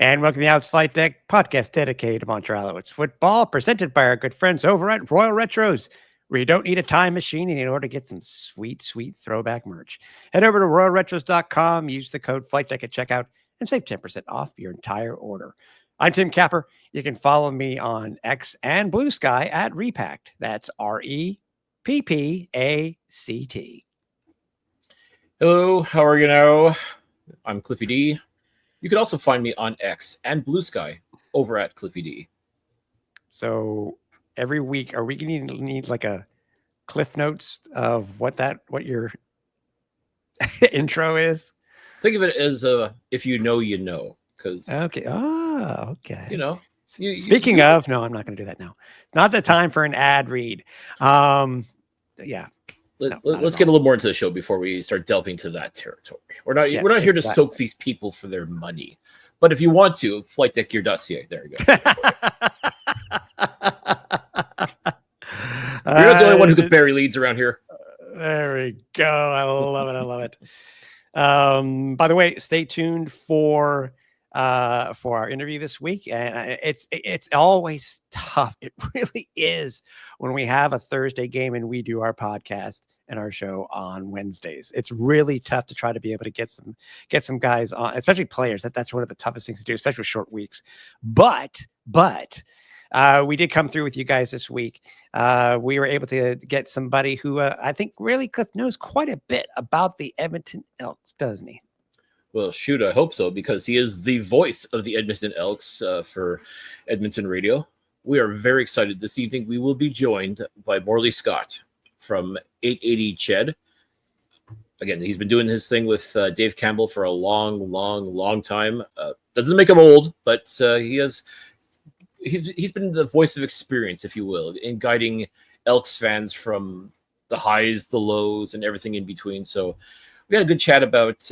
And welcome to the Alouettes Flightdeck podcast dedicated to Montreal Alouettes football, presented by our good friends over at Royal Retros, where you don't need a time machine in order to get some sweet, sweet throwback merch. Head over to royalretros.com, use the code Flightdeck at checkout, and save 10% off your entire order. I'm Tim Capper. You can follow me on X and Blue Sky at Repact. That's REPPACT. Hello, how are you now? I'm Cliffy D. You can also find me on X and Blue Sky over at Cliffy D. So every week, are we going to need like a Cliff Notes of what your intro is? Think of it as if you know, you know. Because okay. Oh, okay. You know. Speaking of, no, I'm not going to do that now. It's not the time for an ad read. Yeah. Let's get a little more into the show before we start delving into that territory. We're not here to soak these people for their money. But if you want to, flightdeckgear.ca. There you go. You're not the only one who could bury leads around here. There we go. I love it. I love it. By the way, stay tuned for our interview this week, and it's always tough. It really is when we have a Thursday game and we do our podcast and our show on Wednesdays. It's really tough to try to be able to get some guys on, especially players. That's one of the toughest things to do, especially with short weeks. But we did come through with you guys this week. We were able to get somebody who I think really Cliff knows quite a bit about the Edmonton Elks, doesn't he? Well, shoot, I hope so, because he is the voice of the Edmonton Elks for Edmonton Radio. We are very excited this evening. We will be joined by Morley Scott from 880 Ched. Again, he's been doing his thing with Dave Campbell for a long time. Doesn't make him old, but he's been the voice of experience, if you will, in guiding Elks fans from the highs, the lows, and everything in between. So we had a good chat about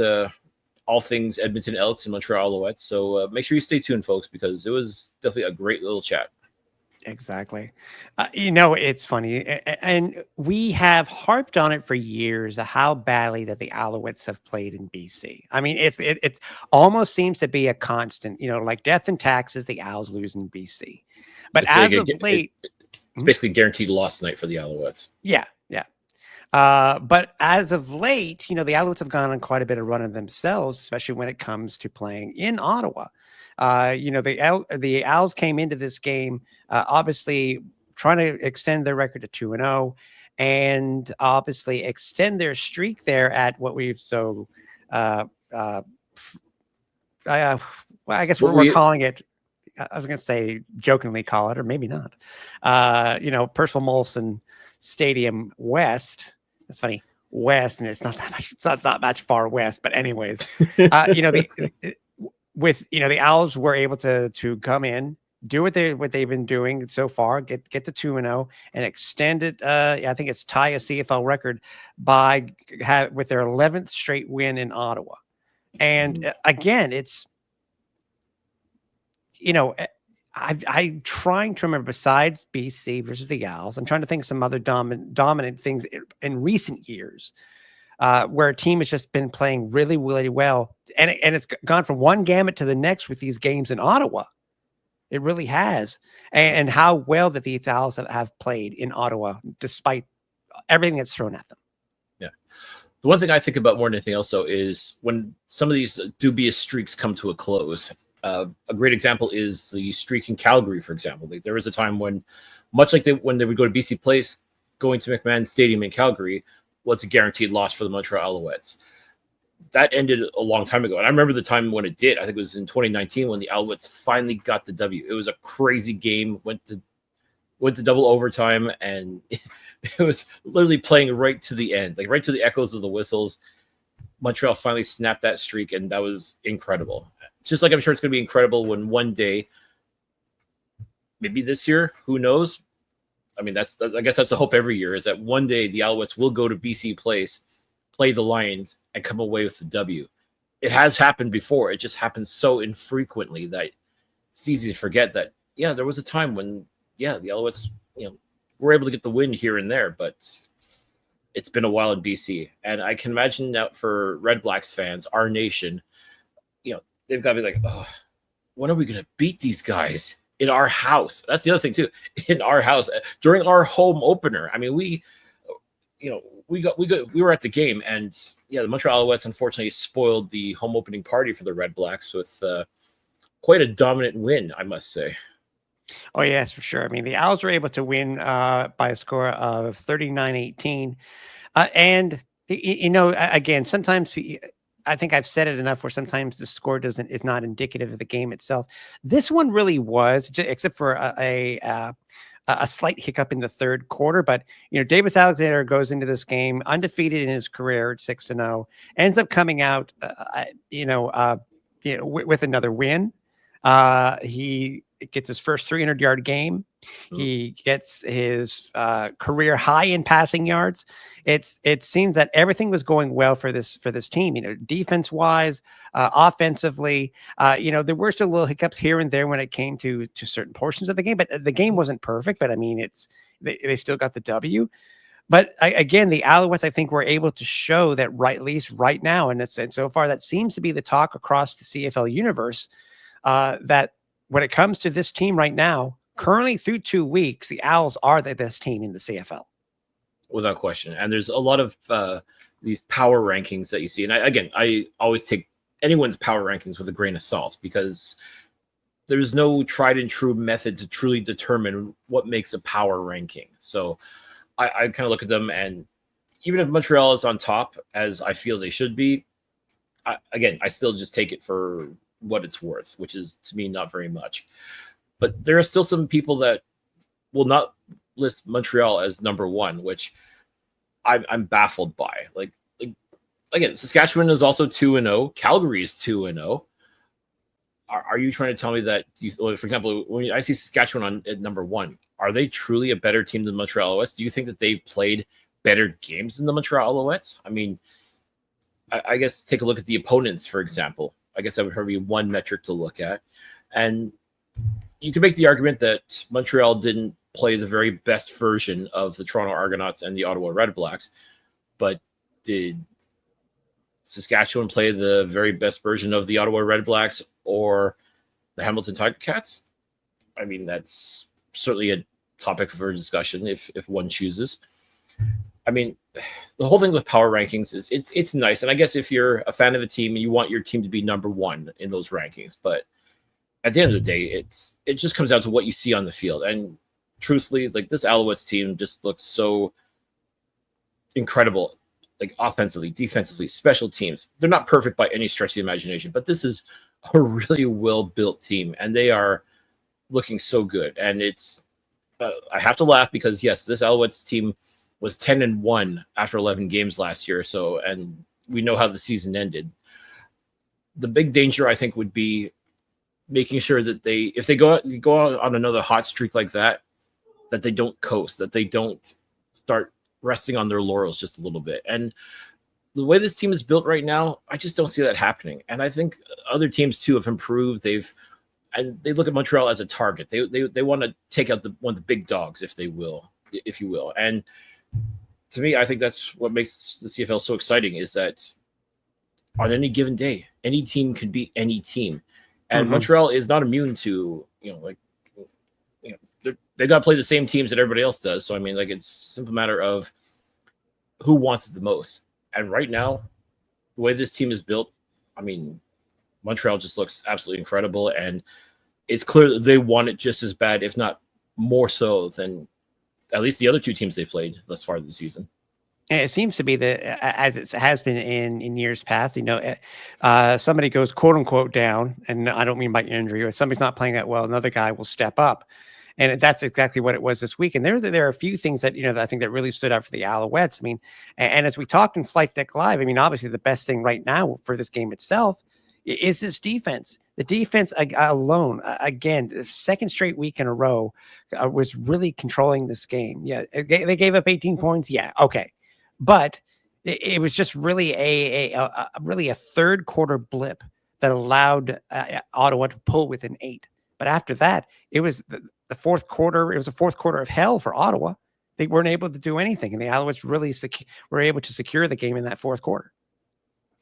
all things Edmonton Elks and Montreal Alouettes. So make sure you stay tuned, folks, because it was definitely a great little chat. Exactly. It's funny. And we have harped on it for years, how badly that the Alouettes have played in BC. I mean, it almost seems to be a constant, like death and taxes, the Owls lose in BC. But as of late... It's basically guaranteed loss tonight for the Alouettes. Yeah. But as of late, the Alouettes have gone on quite a bit of running themselves, especially when it comes to playing in Ottawa. The Owls came into this game, obviously trying to extend their record to 2-0 and obviously extend their streak there at what we've I guess we're calling it, I was going to say jokingly call it, or maybe not, Percival Molson Stadium West. That's funny, West, and it's not that much far west, but anyways, the Owls were able to come in, do what they've been doing so far, get to 2-0 and extend it. I think it's tie a CFL record with their 11th straight win in Ottawa. And again, it's I'm trying to remember, besides BC versus the Owls, I'm trying to think of some other dominant things in recent years where a team has just been playing really, really well. And it's gone from one gamut to the next with these games in Ottawa. It really has. And how well that these Owls have played in Ottawa, despite everything that's thrown at them. Yeah. The one thing I think about more than anything else, though, is when some of these dubious streaks come to a close. A great example is the streak in Calgary, for example. There was a time when, much like when they would go to BC Place, going to McMahon Stadium in Calgary was a guaranteed loss for the Montreal Alouettes. That ended a long time ago. And I remember the time when it did. I think it was in 2019 when the Alouettes finally got the W. It was a crazy game, went to double overtime, and it was literally playing right to the end, like right to the echoes of the whistles. Montreal finally snapped that streak, and that was incredible. Just like I'm sure it's going to be incredible when one day, maybe this year, who knows? I mean, I guess that's the hope every year, is that one day the Alouettes will go to BC Place, play the Lions, and come away with the W. It has happened before. It just happens so infrequently that it's easy to forget that, yeah, there was a time when, the Alouettes, were able to get the win here and there, but it's been a while in BC. And I can imagine that for Red Blacks fans, our nation, they've got to be like, oh, when are we going to beat these guys in our house? That's the other thing too. In our house during our home opener. I mean, we were at the game, and yeah, the Montreal Alouettes unfortunately spoiled the home opening party for the Red Blacks with quite a dominant win, I must say. Oh, yes, for sure. I mean, the Owls were able to win by a score of 39-18. And, again, sometimes I think I've said it enough where sometimes the score is not indicative of the game itself. This one really was, except for a slight hiccup in the third quarter. But, Davis Alexander goes into this game undefeated in his career at 6-0, ends up coming out, with another win. He gets his first 300-yard game. He gets his career high in passing yards. It seems that everything was going well for this team. Defense wise, offensively. There were still little hiccups here and there when it came to certain portions of the game. But the game wasn't perfect. But I mean, they still got the W. But again, the Alouettes, I think, were able to show that at least right now, and so far that seems to be the talk across the CFL universe. That when it comes to this team right now, currently through 2 weeks, the Owls are the best team in the CFL. Without question. And there's a lot of these power rankings that you see. And I always take anyone's power rankings with a grain of salt, because there's no tried and true method to truly determine what makes a power ranking. So I kind of look at them, and even if Montreal is on top, as I feel they should be, I still just take it for what it's worth, which is to me not very much. But there are still some people that will not list Montreal as number one, which I'm baffled by. Like again, Saskatchewan is also 2-0. Calgary is 2-0. Are you trying to tell me that, for example, when I see Saskatchewan at number one, are they truly a better team than Montreal Alouettes? Do you think that they've played better games than the Montreal Alouettes? I mean, I guess take a look at the opponents, for example. I guess that would probably be one metric to look at. And you can make the argument that Montreal didn't play the very best version of the Toronto Argonauts and the Ottawa Red Blacks, but did Saskatchewan play the very best version of the Ottawa Red Blacks or the Hamilton Tiger Cats? I mean, that's certainly a topic for discussion if one chooses. I mean, the whole thing with power rankings is it's nice. And I guess if you're a fan of a team and you want your team to be number one in those rankings, but at the end of the day, it just comes down to what you see on the field. And truthfully, like, this Alouettes team just looks so incredible, like offensively, defensively, special teams. They're not perfect by any stretch of the imagination, but this is a really well-built team, and they are looking so good. And it's I have to laugh because, yes, this Alouettes team was 10-1 after 11 games last year. So, and we know how the season ended. The big danger, I think, would be making sure that if they go on another hot streak like that, that they don't coast, that they don't start resting on their laurels just a little bit. And the way this team is built right now, I just don't see that happening. And I think other teams too have improved. And they look at Montreal as a target. They want to take out one of the big dogs, if you will. And to me, I think that's what makes the CFL so exciting, is that on any given day, any team could beat any team. And Montreal is not immune to, they got to play the same teams that everybody else does. So, I mean, like, it's a simple matter of who wants it the most. And right now, the way this team is built, I mean, Montreal just looks absolutely incredible. And it's clear that they want it just as bad, if not more so, than at least the other two teams they played thus far this season. And it seems to be as it has been in years past, somebody goes quote unquote down, and I don't mean by injury, or somebody's not playing that well, another guy will step up. And that's exactly what it was this week. And there are a few things that, that I think that really stood out for the Alouettes. I mean, and as we talked in Flightdeck Live, I mean, obviously the best thing right now for this game itself is this defense. The defense alone, again, the second straight week in a row, was really controlling this game. Yeah, they gave up 18 points. Yeah, okay. But it was just really a third quarter blip that allowed Ottawa to pull within 8. But after that, it was the fourth quarter. It was a fourth quarter of hell for Ottawa. They weren't able to do anything, and the Alouettes really were able to secure the game in that fourth quarter.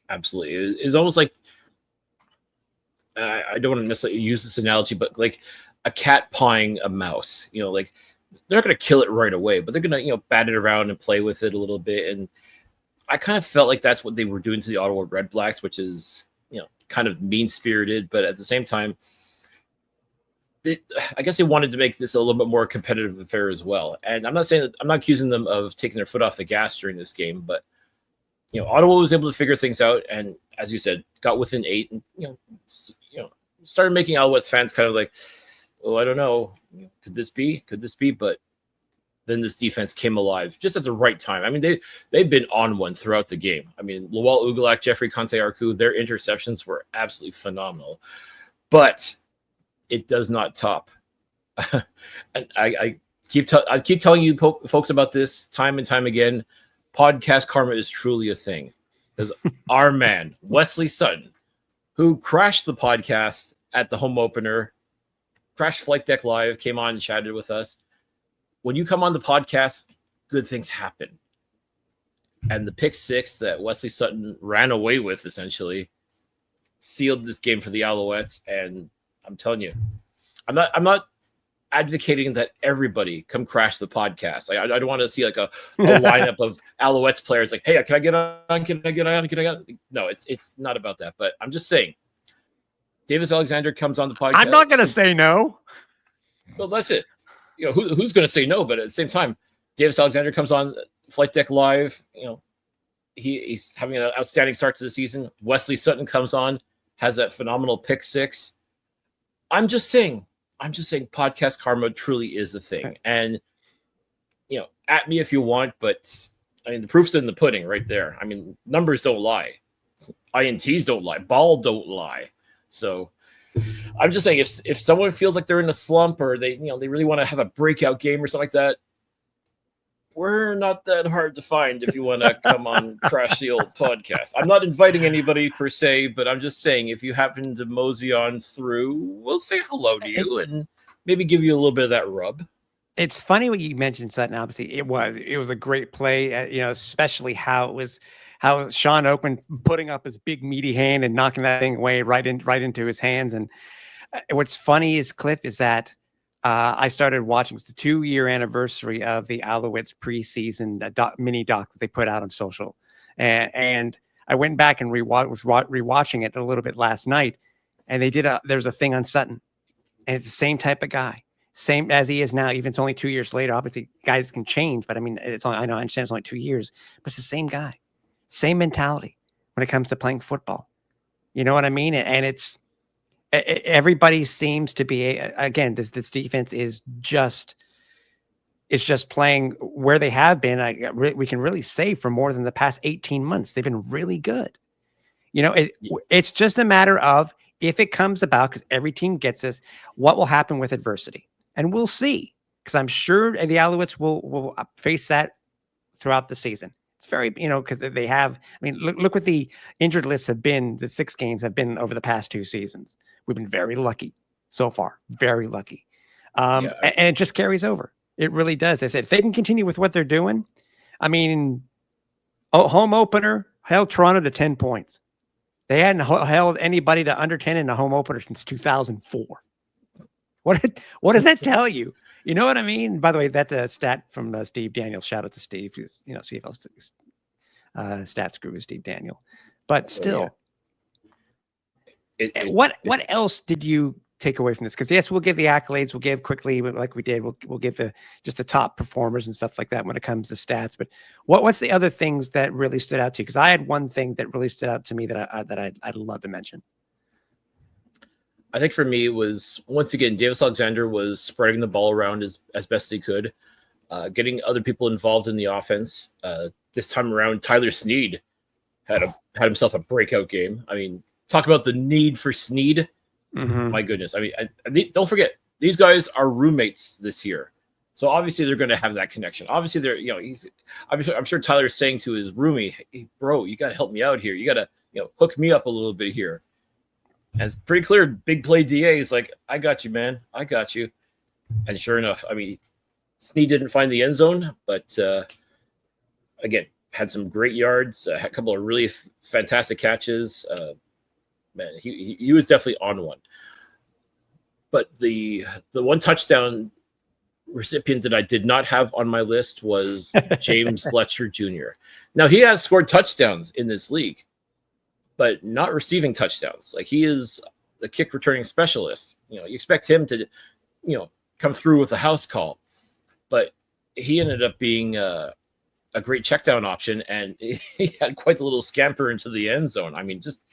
Absolutely, it's almost like I don't want to necessarily use this analogy, but like a cat pawing a mouse, like they're not going to kill it right away, but they're going to, bat it around and play with it a little bit. And I kind of felt like that's what they were doing to the Ottawa Red Blacks, which is, kind of mean spirited, but at the same time, I guess they wanted to make this a little bit more competitive affair as well. And I'm not accusing them of taking their foot off the gas during this game, but Ottawa was able to figure things out, and as you said, got within 8, and started making Alouettes fans kind of like, oh, I don't know, could this be? But then this defense came alive just at the right time. I mean, they've been on one throughout the game. I mean, Lowell Ugalak, Jeffrey Conte-Arcu, their interceptions were absolutely phenomenal, but it does not top. And I keep telling you folks about this time and time again. Podcast karma is truly a thing. Because our man, Wesley Sutton, who crashed the podcast at the home opener, crashed Flightdeck Live, came on and chatted with us. When you come on the podcast, good things happen. And the pick 6 that Wesley Sutton ran away with essentially sealed this game for the Alouettes. And I'm telling you, I'm not advocating that everybody come crash the podcast. I don't want to see like a lineup of Alouettes players like, hey, can I get on? Can I get on? No, it's not about that. But I'm just saying, Davis Alexander comes on the podcast. I'm not going to say no. Well, that's it. Who's going to say no? But at the same time, Davis Alexander comes on Flightdeck Live. He's having an outstanding start to the season. Wesley Sutton comes on, has that phenomenal pick 6. I'm just saying podcast karma truly is a thing. And, at me if you want, but I mean, the proof's in the pudding right there. I mean, numbers don't lie. INTs don't lie. Ball don't lie. So I'm just saying if someone feels like they're in a slump or they really want to have a breakout game or something like that, we're not that hard to find if you want to come on Crash the Old Podcast. I'm not inviting anybody per se, but I'm just saying if you happen to mosey on through, we'll say hello to you and maybe give you a little bit of that rub. It's funny what you mentioned, Sutton. Obviously, it was a great play. Especially how Sean Oakman putting up his big meaty hand and knocking that thing away right into his hands. And what's funny is, Cliff, is that I started watching. It's the 2-year anniversary of the Alouettes preseason mini doc that they put out on social, and I went back and was rewatching it a little bit last night, and there's a thing on Sutton, and it's the same type of guy, same as he is now. Even it's only 2 years later. Obviously, guys can change, but I mean, I understand it's only 2 years, but it's the same guy, same mentality when it comes to playing football. You know what I mean? And it's. Everybody seems to be again. This defense is just playing where they have been. We can really say for more than the past 18 months, they've been really good. It's just a matter of if it comes about, because every team gets this. What will happen with adversity, and we'll see. Because I'm sure the Alouettes will face that throughout the season. It's very, because they have. I mean, look what the injured lists have been. The 6 games have been over the past 2 seasons. We've been very lucky so far, very lucky. And it just carries over. It really does. I said, if they can continue with what they're doing, I mean, home opener held Toronto to 10 points. They hadn't held anybody to under 10 in a home opener since 2004. What does that tell you? You know what I mean? By the way, that's a stat from Steve Daniel. Shout out to Steve, who's, CFL stats guru, Steve Daniel. But still, what else did you take away from this? Because yes, we'll give the accolades, we'll give quickly, like we did. We'll give just the top performers and stuff like that when it comes to stats. But what's the other things that really stood out to you? Because I had one thing that really stood out to me that I'd love to mention. I think for me, it was, once again, Davis Alexander was spreading the ball around as best he could, getting other people involved in the offense. This time around, Tyler Sneed had himself a breakout game. I mean, talk about the need for Sneed. Mm-hmm. My goodness. I mean, don't forget, these guys are roommates this year. So obviously they're going to have that connection. Obviously I'm sure Tyler's saying to his roomie, hey, bro, you got to help me out here. You got to, hook me up a little bit here. And it's pretty clear. Big play DA is like, I got you, man. I got you. And sure enough, I mean, Sneed didn't find the end zone, but again, had some great yards, had a couple of really fantastic catches. man, he was definitely on one. But the one touchdown recipient that I did not have on my list was James Letcher Jr. Now, he has scored touchdowns in this league, but not receiving touchdowns. Like, he is the kick returning specialist. You expect him to, come through with a house call, but he ended up being a great check down option, and he had quite a little scamper into the end zone. I mean, just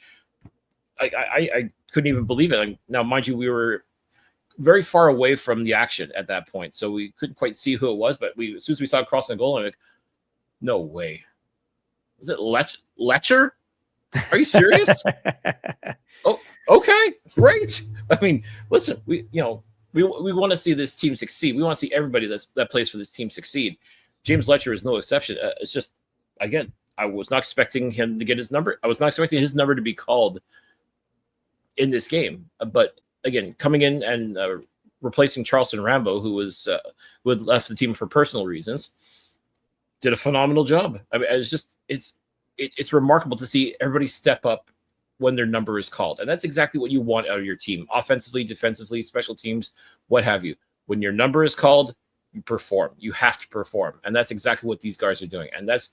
I couldn't even believe it. Now, mind you, we were very far away from the action at that point, so we couldn't quite see who it was. But as soon as we saw it crossing the goal, I'm like, no way. Was it Letcher? Are you serious? Oh, okay, great. I mean, listen, we want to see this team succeed. We want to see everybody that plays for this team succeed. James Letcher is no exception. It's just, again, I was not expecting him to get his number. I was not expecting his number to be called in this game. But again, coming in and replacing Charleston Rambo, who had left the team for personal reasons, did a phenomenal job. I mean, it's remarkable to see everybody step up when their number is called. And that's exactly what you want out of your team, offensively, defensively, special teams, what have you. When your number is called, you perform. You have to perform. And that's exactly what these guys are doing. And that's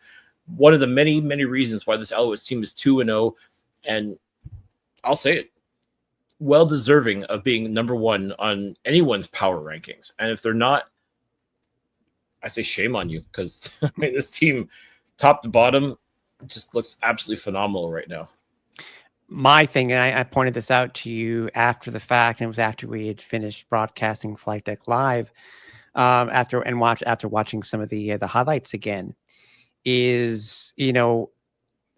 one of the many, many reasons why this Alouettes team is 2-0. And I'll say it, well deserving of being number one on anyone's power rankings. And if they're not, I say shame on you, because I mean, this team, top to bottom, just looks absolutely phenomenal right now. My thing, and I pointed this out to you after the fact, and it was after we had finished broadcasting Flightdeck Live, after watching some of the highlights again, is,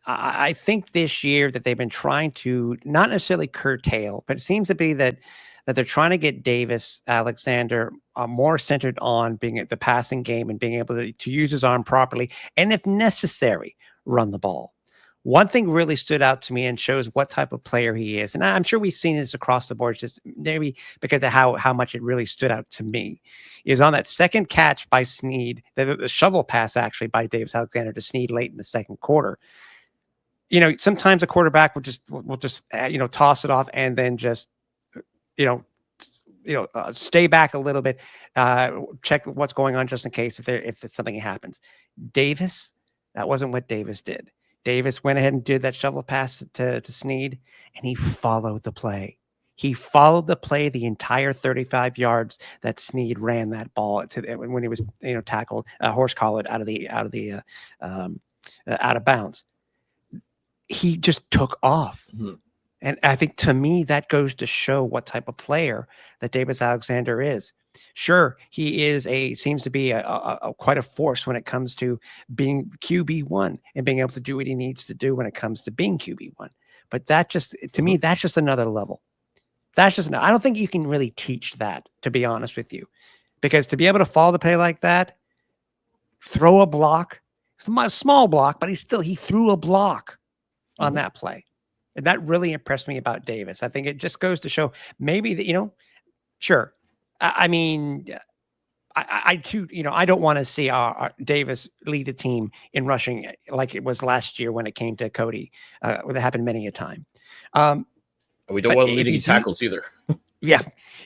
I think this year that they've been trying to not necessarily curtail, but it seems to be that they're trying to get Davis Alexander more centered on being at the passing game and being able to use his arm properly, and if necessary, run the ball. One thing really stood out to me and shows what type of player he is, and I'm sure we've seen this across the board, just maybe because of how much it really stood out to me, is on that second catch by Sneed, the shovel pass actually by Davis Alexander to Sneed late in the second quarter. Sometimes a quarterback will just toss it off and then just stay back a little bit, check what's going on just in case if something happens. Davis, that wasn't what Davis did. Davis went ahead and did that shovel pass to Sneed, and he followed the play. He followed the play the entire 35 yards that Sneed ran that ball when he was tackled, horse collared out of bounds. He just took off. Mm-hmm. And I think, to me, that goes to show what type of player that Davis Alexander is. Sure, he seems to be quite a force when it comes to being QB1 and being able to do what he needs to do when it comes to being QB1. But to me, that's just another level. I don't think you can really teach that, to be honest with you, because to be able to follow the play like that, throw a block, it's a small block, but he threw a block on that play. And that really impressed me about Davis. I think it just goes to show maybe that, sure. I mean, I too, I don't want to see our Davis lead the team in rushing like it was last year when it came to Cody. That happened many a time. We don't want to leading tackles either. Yeah.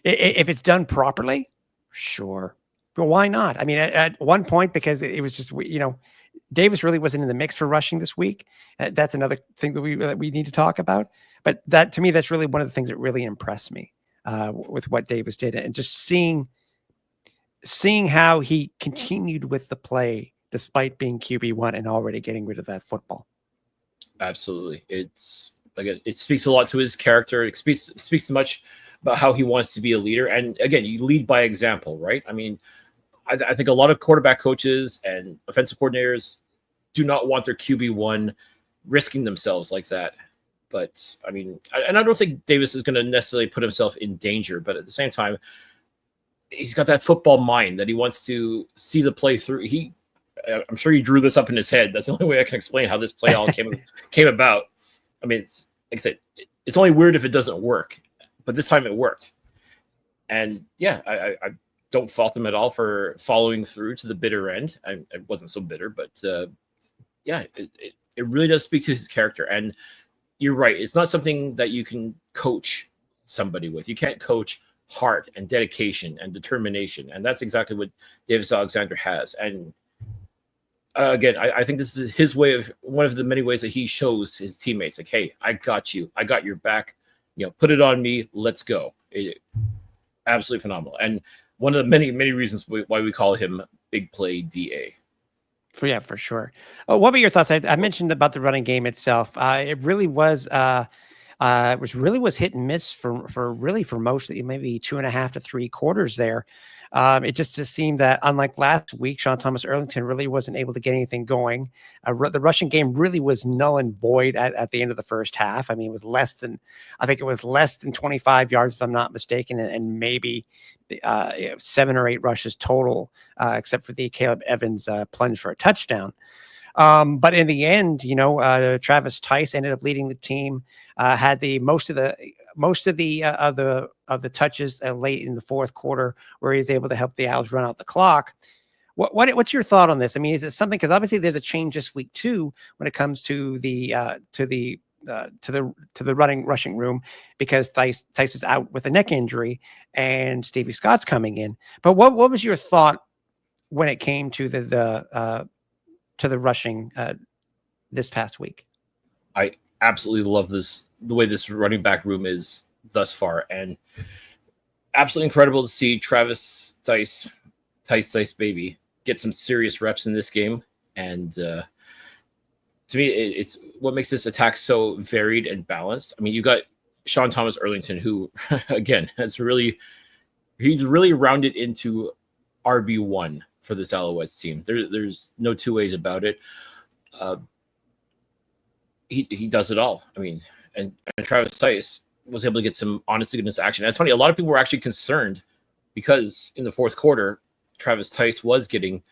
If it's done properly, sure. But why not? I mean, at one point, because it was just, Davis really wasn't in the mix for rushing this week. That's another thing that we need to talk about. But that, to me, that's really one of the things that really impressed me with what Davis did, and just seeing how he continued with the play despite being QB1 and already getting rid of that football. Absolutely, it speaks a lot to his character. It speaks much about how he wants to be a leader. And again, you lead by example, right? I mean, I think a lot of quarterback coaches and offensive coordinators do not want their QB1 risking themselves like that. But I mean, I don't think Davis is going to necessarily put himself in danger, but at the same time, he's got that football mind that he wants to see the play through. I'm sure he drew this up in his head. That's the only way I can explain how this play all came about. I mean, it's like I said, it's only weird if it doesn't work, but this time it worked. And yeah, I don't fault him at all for following through to the bitter end. I wasn't so bitter, but yeah, it really does speak to his character. And you're right. It's not something that you can coach somebody with. You can't coach heart and dedication and determination. And that's exactly what Davis Alexander has. And again, I think this is his way of one of the many ways that he shows his teammates, like, hey, I got you. I got your back. Put it on me. Let's go. Absolutely phenomenal. And one of the many, many reasons why we call him Big Play DA. For sure. Oh, what were your thoughts? I mentioned about the running game itself. It really was was hit and miss for most, maybe 2.5 to 3 quarters there. It just seemed that, unlike last week, Sean Thomas Erlington really wasn't able to get anything going. The rushing game really was null and void at the end of the first half. I mean, it was less than 25 yards, if I'm not mistaken, and maybe 7 or 8 rushes total, except for the Caleb Evans plunge for a touchdown. But in the end, Travis Tice ended up leading the team, had the most of the touches late in the fourth quarter, where he was able to help the Owls run out the clock. What's your thought on this? I mean, is it something, because obviously there's a change this week too when it comes to the rushing room, because Tice is out with a neck injury and Stevie Scott's coming in. But what was your thought when it came to the rushing this past week? I absolutely love the way this running back room is thus far, and absolutely incredible to see Travis Tice baby, get some serious reps in this game. And to me, it's what makes this attack so varied and balanced. I mean, you got Sean Thomas Erlington, who again he's really rounded into RB1 for this Alouettes team. There's no two ways about it. He does it all. I mean, and Travis Tice was able to get some honest to goodness action. And it's funny, a lot of people were actually concerned because in the fourth quarter, Travis Tice was getting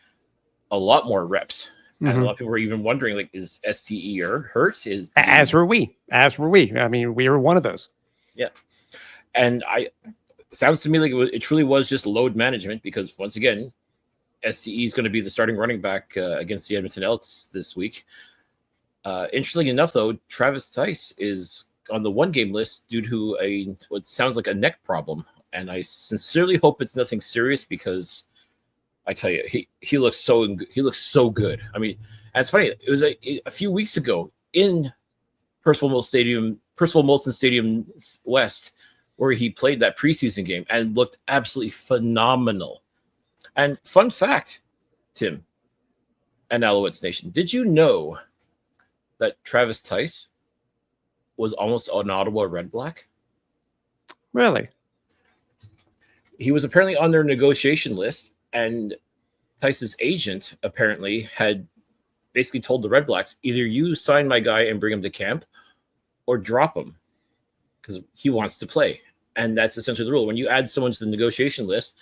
a lot more reps. Mm-hmm. And a lot of people were even wondering, like, is STE hurt? As were we. I mean, we were one of those. Yeah. And sounds to me like it truly was just load management, because once again, STE is going to be the starting running back against the Edmonton Elks this week. Interestingly enough, though, Travis Tice is on the 1-game list due to what sounds like a neck problem. And I sincerely hope it's nothing serious, because I tell you, he looks so good. I mean, and it's funny. It was a few weeks ago in Percival Molson Stadium West, where he played that preseason game and looked absolutely phenomenal. And fun fact, Tim and Alouettes Nation, did you know that Travis Tice was almost an Ottawa Red Black? Really? He was apparently on their negotiation list, and Tice's agent apparently had basically told the Red Blacks, either you sign my guy and bring him to camp or drop him, because he wants to play. And that's essentially the rule. When you add someone to the negotiation list,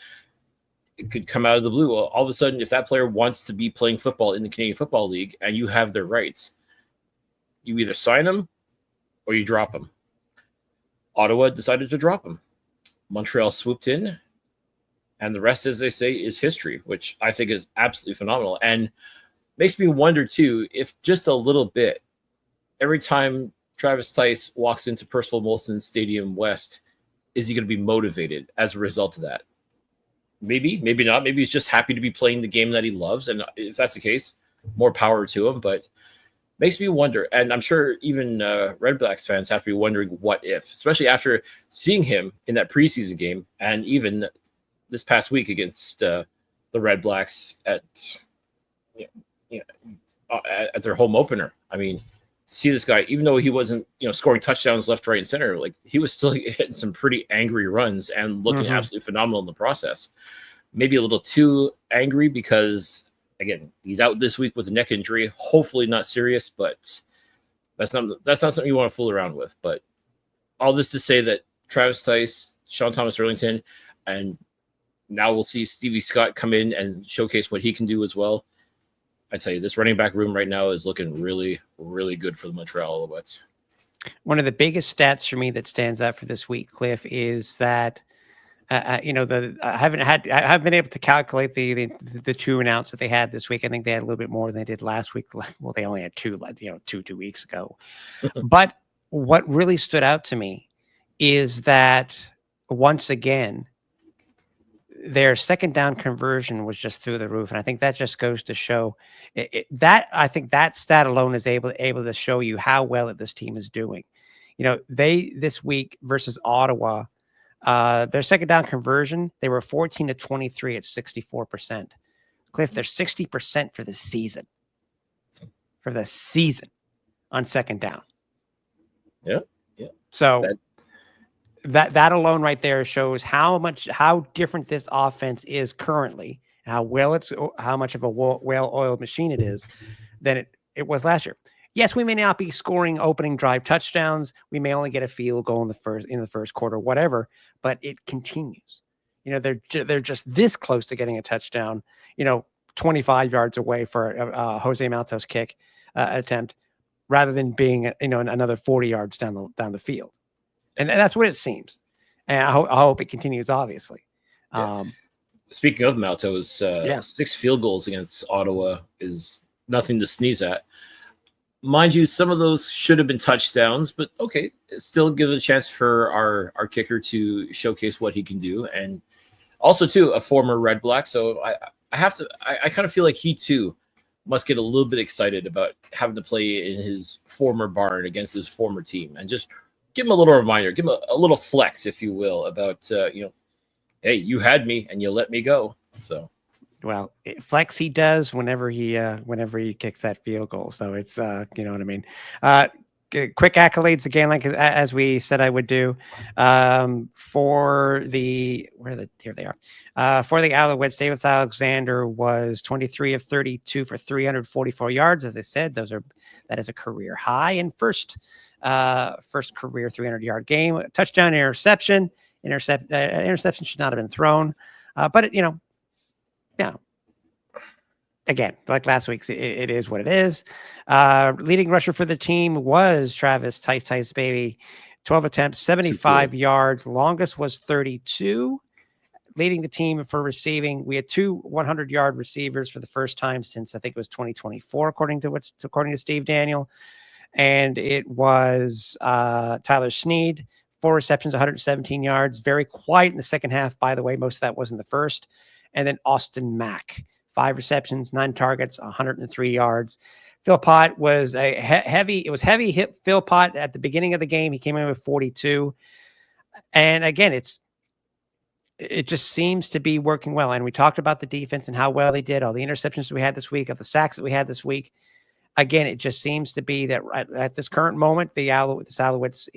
it could come out of the blue. All of a sudden, if that player wants to be playing football in the Canadian Football League and you have their rights, you either sign them or you drop them. Ottawa decided to drop him. Montreal swooped in, and the rest, as they say, is history, which I think is absolutely phenomenal. And makes me wonder, too, if just a little bit, every time Travis Tice walks into Percival Molson Stadium West, is he going to be motivated as a result of that? Maybe, maybe not. Maybe he's just happy to be playing the game that he loves. And if that's the case, more power to him. But makes me wonder. And I'm sure even Red Blacks fans have to be wondering what if, especially after seeing him in that preseason game and even this past week against the Red Blacks at their home opener. I mean, see this guy, even though he wasn't, scoring touchdowns left, right, and center, like he was still hitting some pretty angry runs and looking absolutely phenomenal in the process. Maybe a little too angry because, again, he's out this week with a neck injury. Hopefully not serious, but that's not something you want to fool around with. But all this to say that Travis Tice, Sean Thomas Erlington, and now we'll see Stevie Scott come in and showcase what he can do as well. I tell you, this running back room right now is looking really, really good for the Montreal Alouettes. One of the biggest stats for me that stands out for this week, Cliff, is that I haven't been able to calculate the 2 and outs that they had this week. I think they had a little bit more than they did last week. Well, they only had 2, 2 weeks ago. But what really stood out to me is that once again, their second down conversion was just through the roof. And I think that just goes to show that I think that stat alone is able to show you how well that this team is doing. You know, this week versus Ottawa, their second down conversion, they were 14 to 23 at 64%. Cliff, they're 60% for the season. For the season on second down. Yeah. So that alone right there shows how different this offense is currently, and how much of a well-oiled machine it is than it was last year. Yes, we may not be scoring opening drive touchdowns. We may only get a field goal in the first quarter, whatever, but it continues. You know, they're just this close to getting a touchdown, 25 yards away for a Jose Maltos kick attempt, rather than being, another 40 yards down the field. And that's what it seems. And I hope it continues, obviously. Yeah. Speaking of Maltos, 6 field goals against Ottawa is nothing to sneeze at. Mind you, some of those should have been touchdowns, but okay, still give it a chance for our kicker to showcase what he can do. And also, too, a former Red Black. So I kind of feel like he, too, must get a little bit excited about having to play in his former barn against his former team, and just give him a little reminder, give him a little flex, if you will, about, hey, you had me and you let me go. So, well, flex he does whenever he kicks that field goal. So it's, you know what I mean? Quick accolades again, like as we said I would do, for the here they are. For the Alouettes, David Alexander was 23 of 32 for 344 yards. As I said, that is a career high, and first career 300-yard game. Touchdown, interception. Interception should not have been thrown, but yeah. Again, like last week's, it is what it is. Leading rusher for the team was Travis Tice baby. 12 attempts, 75 yards. Longest was 32. Leading the team for receiving, we had 2 100-yard receivers for the first time since I think it was 2024, according to Steve Daniel. And it was Tyler Snead, 4 receptions, 117 yards. Very quiet in the second half, by the way. Most of that was in the first. And then Austin Mack, 5 receptions, 9 targets, 103 yards. Philpott was heavy hit Philpott at the beginning of the game. He came in with 42. And again, it just seems to be working well. And we talked about the defense and how well they did, all the interceptions we had this week, of the sacks that we had this week. Again, it just seems to be that at this current moment, this Alouettes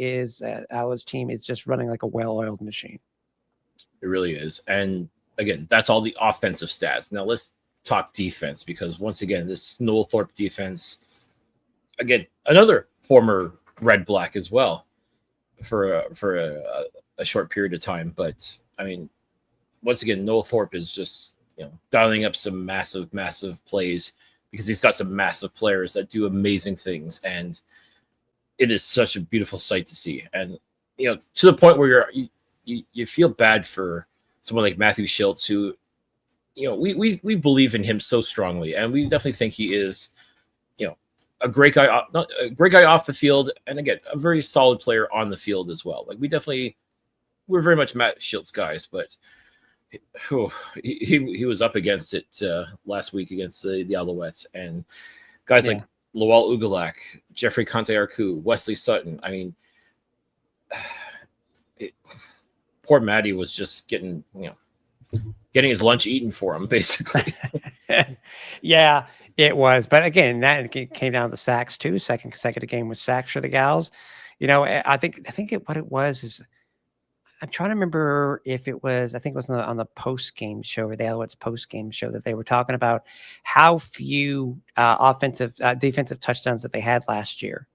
team is just running like a well-oiled machine. It really is. And again, that's all the offensive stats. Now let's talk defense, because once again, this Noel-Thorpe defense, again, another former Red Black as well for a short period of time. But I mean, once again, Noel-Thorpe is just dialing up some massive plays, because he's got some massive players that do amazing things, and it is such a beautiful sight to see. And to the point where you feel bad for someone like Matthew Schiltz, who we believe in him so strongly, and we definitely think he is a great guy off the field, and again, a very solid player on the field as well. Like we're very much Matt Schiltz guys, but he was up against it last week against the Alouettes, and guys like Lowell Ugalak, Jeffrey Conte-Arcu, Wesley Sutton. I mean, poor Matty was just getting his lunch eaten for him, basically. Yeah, it was. But again, that came down to the sacks too. Second consecutive game with sacks for the Gals. I think what it was is, I'm trying to remember if it was, I think it was on the post-game show, or the Alouettes post-game show, that they were talking about how few defensive touchdowns that they had last year.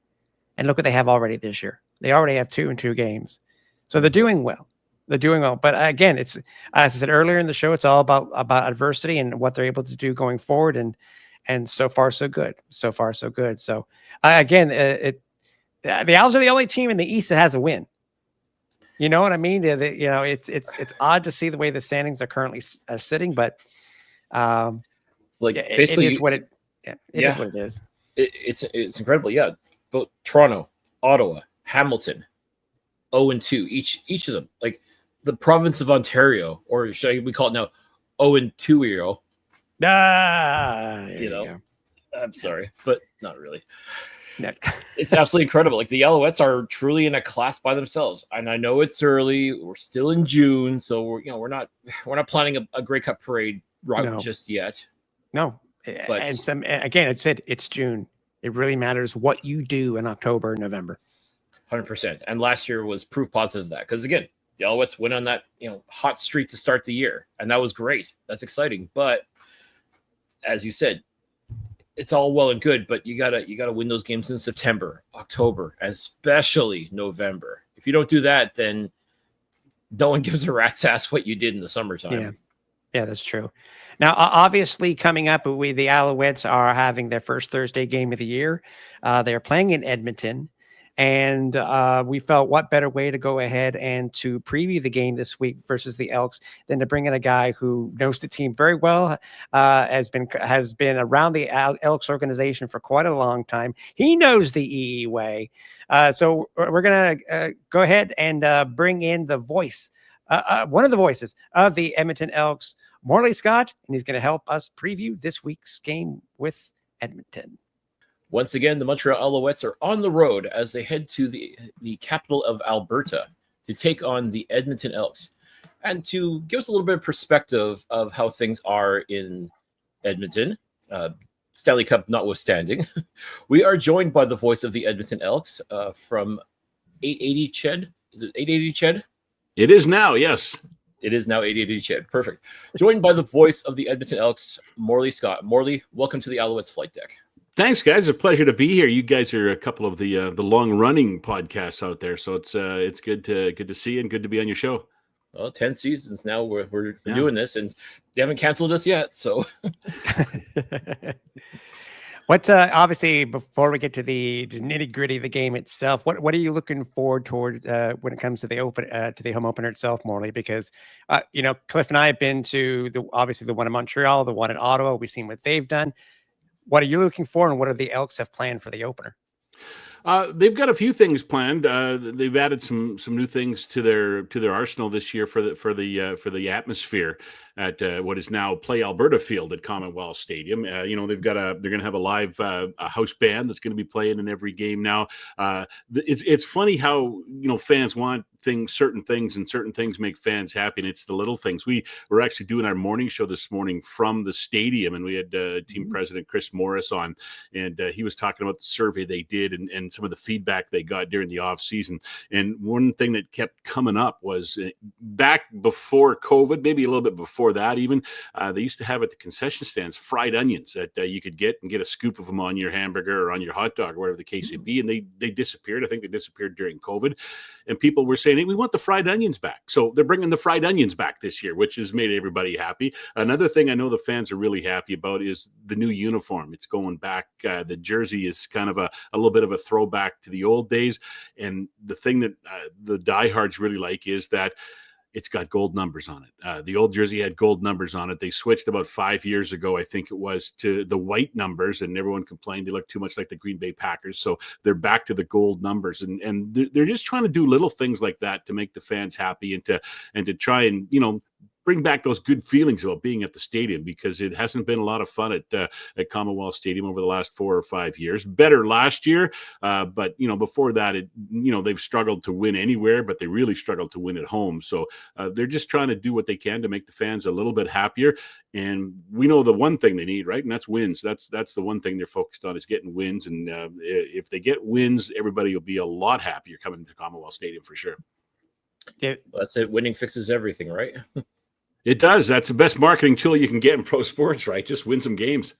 And look what they have already this year. They already have 2 in 2 games. So they're doing well. But again, it's, as I said earlier in the show, it's all about adversity and what they're able to do going forward. And so far, so good. So again, the Owls are the only team in the East that has a win. You know what I mean? It's odd to see the way the standings are currently sitting, but basically, it is what it is. It's incredible. Yeah, both Toronto, Ottawa, Hamilton, 0-2, each of them. Like the province of Ontario, or we call it now 0-2. There You you know, go. I'm sorry, but not really. No. It's absolutely incredible. Like the Alouettes are truly in a class by themselves. And I know it's early. We're still in June, so we're not planning a Grey Cup parade route just yet. No. But And again, it's June. It really matters what you do in October, November. 100%. And last year was proof positive of that. Because again, the Alouettes went on that hot streak to start the year, and that was great. That's exciting. But as you said, it's all well and good, but you gotta win those games in September, October, especially November. If you don't do that, then no one gives a rat's ass what you did in the summertime. Yeah, that's true. Now, obviously, coming up, the Alouettes are having their first Thursday game of the year. They're playing in Edmonton, and we felt what better way to go ahead and to preview the game this week versus the Elks than to bring in a guy who knows the team very well, has been around the Elks organization for quite a long time. He knows the EE way. So we're going to go ahead and bring in the voice, one of the voices of the Edmonton Elks, Morley Scott, and he's going to help us preview this week's game with Edmonton. Once again, the Montreal Alouettes are on the road as they head to the capital of Alberta to take on the Edmonton Elks. And to give us a little bit of perspective of how things are in Edmonton, Stanley Cup notwithstanding, we are joined by the voice of the Edmonton Elks from 880 Ched. Is it 880 Ched? It is now, yes. It is now 880 Ched. Perfect. Joined by the voice of the Edmonton Elks, Morley Scott. Morley, welcome to the Alouettes Flight Deck. Thanks, guys. It's a pleasure to be here. You guys are a couple of the long-running podcasts out there, so it's good to see you and good to be on your show. Well, 10 seasons now we're doing this, and they haven't canceled us yet. So, what obviously before we get to the nitty-gritty of the game itself, what are you looking forward towards when it comes to the home opener itself, Morley? Because Cliff and I have been to the one in Montreal, the one in Ottawa. We've seen what they've done. What are you looking for, and what are the Elks have planned for the opener? They've got a few things planned. They've added some new things to their arsenal this year for the atmosphere at what is now Play Alberta Field at Commonwealth Stadium. They're going to have a live a house band that's going to be playing in every game now. It's funny how fans want certain things, and certain things make fans happy, and it's the little things. We were actually doing our morning show this morning from the stadium, and we had team president Chris Morris on, and he was talking about the survey they did and some of the feedback they got during the off season. And one thing that kept coming up was back before COVID, maybe a little bit before that even, they used to have at the concession stands fried onions that you could get a scoop of them on your hamburger or on your hot dog or whatever the case may be, and they disappeared. I think they disappeared during COVID, and people were saying, hey, we want the fried onions back. So they're bringing the fried onions back this year, which has made everybody happy. Another thing I know the fans are really happy about is the new uniform. It's going back. The jersey is kind of a little bit of a throwback to the old days. And the thing that the diehards really like is that it's got gold numbers on it. The old jersey had gold numbers on it. They switched about 5 years ago, I think it was, to the white numbers, and everyone complained they looked too much like the Green Bay Packers. So they're back to the gold numbers, and they're just trying to do little things like that to make the fans happy and to try and bring back those good feelings about being at the stadium, because it hasn't been a lot of fun at Commonwealth Stadium over the last 4 or 5 years. Better last year, but before that, they've struggled to win anywhere, but they really struggled to win at home. So they're just trying to do what they can to make the fans a little bit happier. And we know the one thing they need, right? And that's wins. That's the one thing they're focused on, is getting wins. And if they get wins, everybody will be a lot happier coming to Commonwealth Stadium for sure. Yeah, that's it. Winning fixes everything, right? It does. That's the best marketing tool you can get in pro sports, right? Just win some games.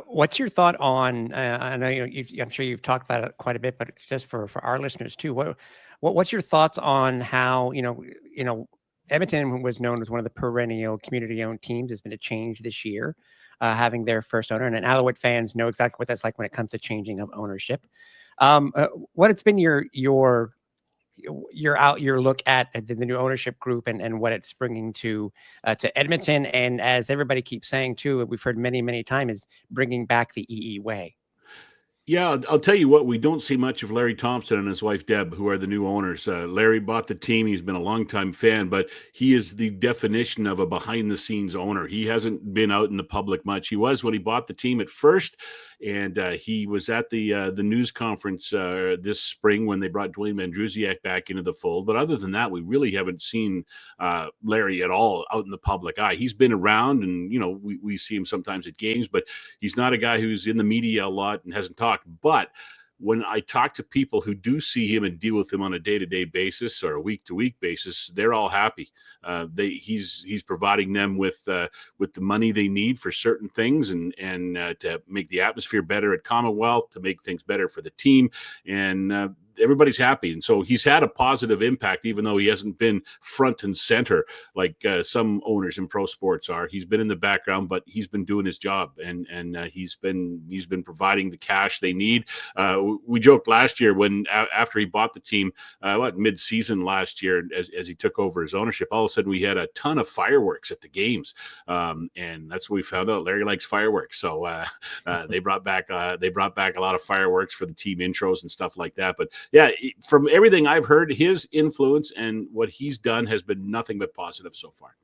What's your thought on? I know I'm sure you've talked about it quite a bit, but just for our listeners too. What's your thoughts on how Edmonton was known as one of the perennial community-owned teams? There's been a change this year, having their first owner, and Alouette fans know exactly what that's like when it comes to changing of ownership. What has been your look at the new ownership group and what it's bringing to Edmonton, and as everybody keeps saying too, we've heard many times, is bringing back the EE way. Yeah, I'll tell you what, we don't see much of Larry Thompson and his wife Deb, who are the new owners. Larry bought the team. He's been a longtime fan, but he is the definition of a behind-the-scenes owner. He hasn't been out in the public much. He was when he bought the team at first, and he was at the news conference this spring when they brought Dwayne Mandrusiak back into the fold. But other than that, we really haven't seen Larry at all out in the public eye. He's been around, and we see him sometimes at games, but he's not a guy who's in the media a lot and hasn't talked. But when I talk to people who do see him and deal with him on a day-to-day basis or a week-to-week basis, they're all happy. He's providing them with the money they need for certain things, and to make the atmosphere better at Commonwealth, to make things better for the team, and everybody's happy. And so he's had a positive impact, even though he hasn't been front and center like some owners in pro sports are. He's been in the background, but he's been doing his job, and he's been providing the cash they need. We joked last year when after he bought the team, mid-season last year, as he took over his ownership, all of a sudden we had a ton of fireworks at the games, and that's what we found out. Larry likes fireworks, so they brought back a lot of fireworks for the team intros and stuff like that. But yeah, from everything I've heard, his influence and what he's done has been nothing but positive so far.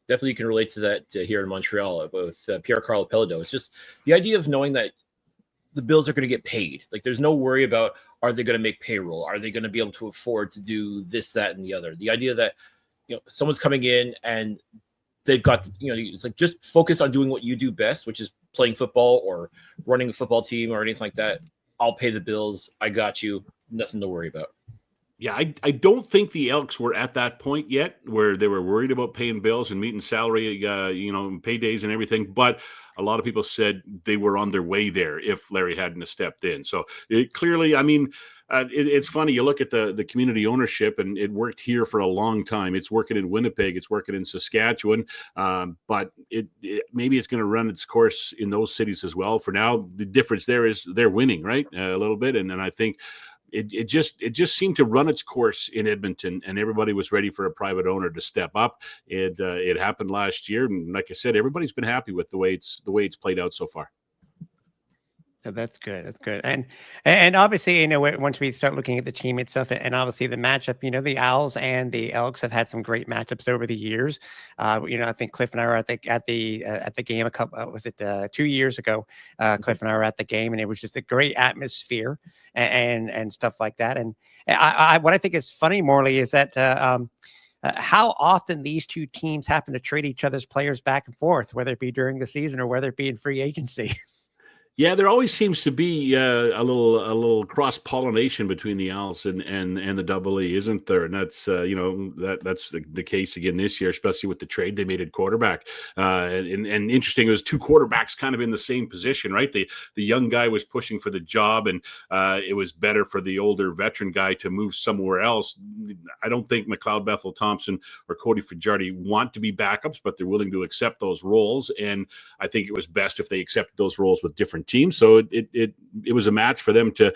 Definitely, you can relate to that here in Montreal with Pierre-Carl Pelado. It's just the idea of knowing that the bills are going to get paid. Like, there's no worry about, are they going to make payroll? Are they going to be able to afford to do this, that, and the other? The idea that, someone's coming in and they've got, it's like, just focus on doing what you do best, which is playing football or running a football team or anything like that. I'll pay the bills. I got you. Nothing to worry about. Yeah, I don't think the Elks were at that point yet where they were worried about paying bills and meeting salary, paydays and everything. But a lot of people said they were on their way there if Larry hadn't stepped in. So it clearly, it's funny. You look at the community ownership, and it worked here for a long time. It's working in Winnipeg. It's working in Saskatchewan. But maybe it's going to run its course in those cities as well. For now, the difference there is they're winning, right? A little bit. And then I think it just seemed to run its course in Edmonton, and everybody was ready for a private owner to step up. It happened last year. And like I said, everybody's been happy with the way it's played out so far. That's good. That's good. And obviously, once we start looking at the team itself, and obviously the matchup, the Owls and the Elks have had some great matchups over the years. I think Cliff and I were at the game a couple, was it 2 years ago? Cliff and I were at the game, and it was just a great atmosphere and stuff like that. And what I think is funny, Morley, is that how often these two teams happen to trade each other's players back and forth, whether it be during the season or whether it be in free agency. Yeah, there always seems to be a little cross pollination between the Owls and the Double E, isn't there? And that's that's the case again this year, especially with the trade they made at quarterback. And interesting, it was two quarterbacks kind of in the same position, right? The young guy was pushing for the job, and it was better for the older veteran guy to move somewhere else. I don't think McLeod Bethel Thompson or Cody Fajardo want to be backups, but they're willing to accept those roles. And I think it was best if they accepted those roles with different teams. So it was a match for them to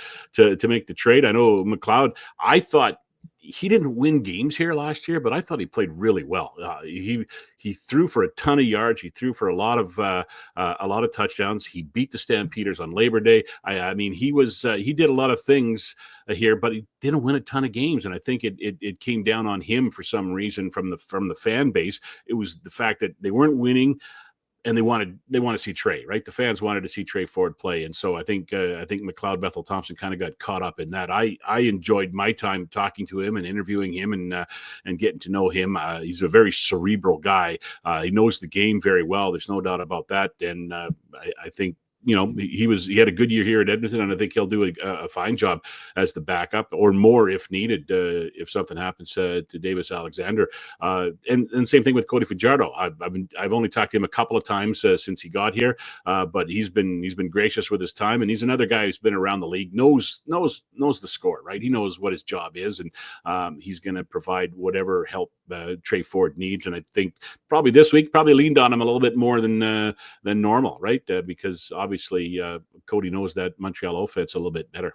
make the trade. I know McLeod, I thought he didn't win games here last year, but I thought he played really well. He threw for a ton of yards. He threw for a lot of touchdowns. He beat the Stampeders on Labor Day. He did a lot of things here, but he didn't win a ton of games. And I think it came down on him for some reason from the fan base. It was the fact that they weren't winning, and they want to see Trey, right? The fans wanted to see Trey Ford play. And so I think McLeod Bethel Thompson kind of got caught up in that. I enjoyed my time talking to him and interviewing him and getting to know him. He's a very cerebral guy. He knows the game very well. There's no doubt about that. And I think, he had a good year here at Edmonton, and I think he'll do a fine job as the backup, or more if needed, if something happens to Davis Alexander. And same thing with Cody Fajardo. I've only talked to him a couple of times since he got here, but he's been gracious with his time, and he's another guy who's been around the league, knows the score, right? He knows what his job is, and he's going to provide whatever help Trey Ford needs. And I think probably this week leaned on him a little bit more than normal, right? Because obviously Cody knows that Montreal offense a little bit better.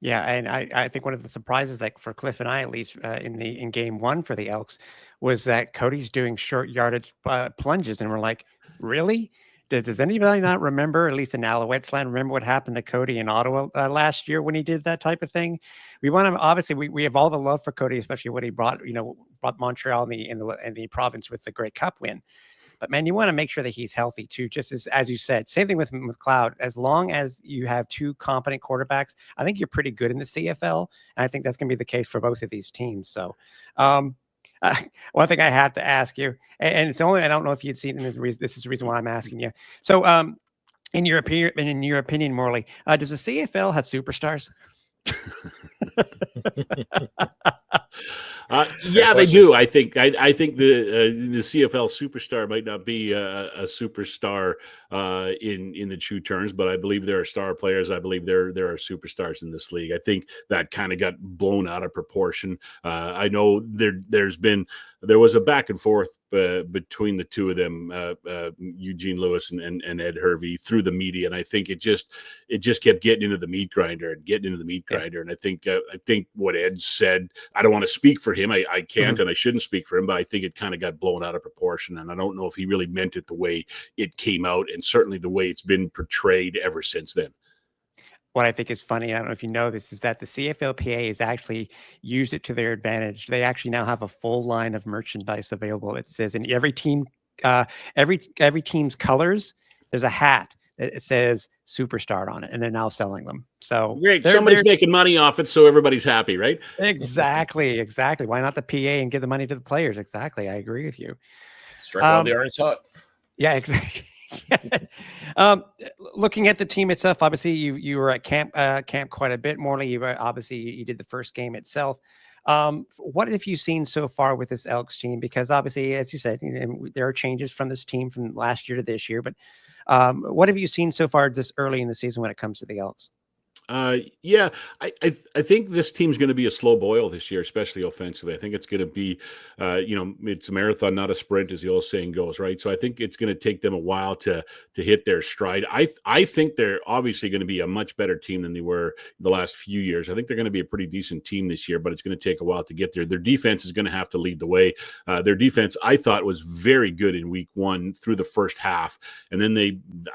Yeah, and I think one of the surprises, like for Cliff and I, at least in game one for the Elks, was that Cody's doing short yardage plunges, and we're like, really? Does anybody not remember, at least in Alouettes land, remember what happened to Cody in Ottawa last year when he did that type of thing? We want to obviously we have all the love for Cody, especially what he brought Montreal in the province with the Grey Cup win. But man, you want to make sure that he's healthy too. Just as you said, same thing with Cloud. As long as you have two competent quarterbacks, I think you're pretty good in the CFL, and I think that's going to be the case for both of these teams. So. One thing I have to ask you, and it's only I don't know if you'd seen it. This is the reason why I'm asking you. So, in your opinion, Morley, does the CFL have superstars? Yeah, they do. I think the CFL superstar might not be a superstar in the true terms, but I believe there are star players. I believe there are superstars in this league. I think that kind of got blown out of proportion. I know there was a back and forth between the two of them, Eugene Lewis and Ed Hervey, through the media, and I think it just kept getting into the meat grinder. And I think what Ed said, I don't want to speak for him. I can't, and I shouldn't speak for him, but I think it kind of got blown out of proportion, and I don't know if he really meant it the way it came out, and certainly the way it's been portrayed ever since then. What I think is funny, I don't know if you know this, is that the CFLPA has actually used it to their advantage. They actually now have a full line of merchandise available. It says in every team, every team's colors, there's a hat that it says Superstar on it, and they're now selling them. So great, somebody's making money off it, so everybody's happy, right? Exactly. Why not the PA and give the money to the players? Exactly, I agree with you. Strike while the iron's hot. Yeah, exactly. Looking at the team itself, obviously you were at camp quite a bit. Morley, you did the first game itself. What have you seen so far with this Elks team? Because obviously, as you said, there are changes from this team from last year to this year. But what have you seen so far this early in the season when it comes to the Elks? Yeah, I think this team's going to be a slow boil this year, especially offensively. I think it's going to be, it's a marathon, not a sprint, as the old saying goes, right? So I think it's going to take them a while to hit their stride. I think they're obviously going to be a much better team than they were the last few years. I think they're going to be a pretty decent team this year, but it's going to take a while to get there. Their defense is going to have to lead the way. Their defense, I thought, was very good in week one through the first half, and then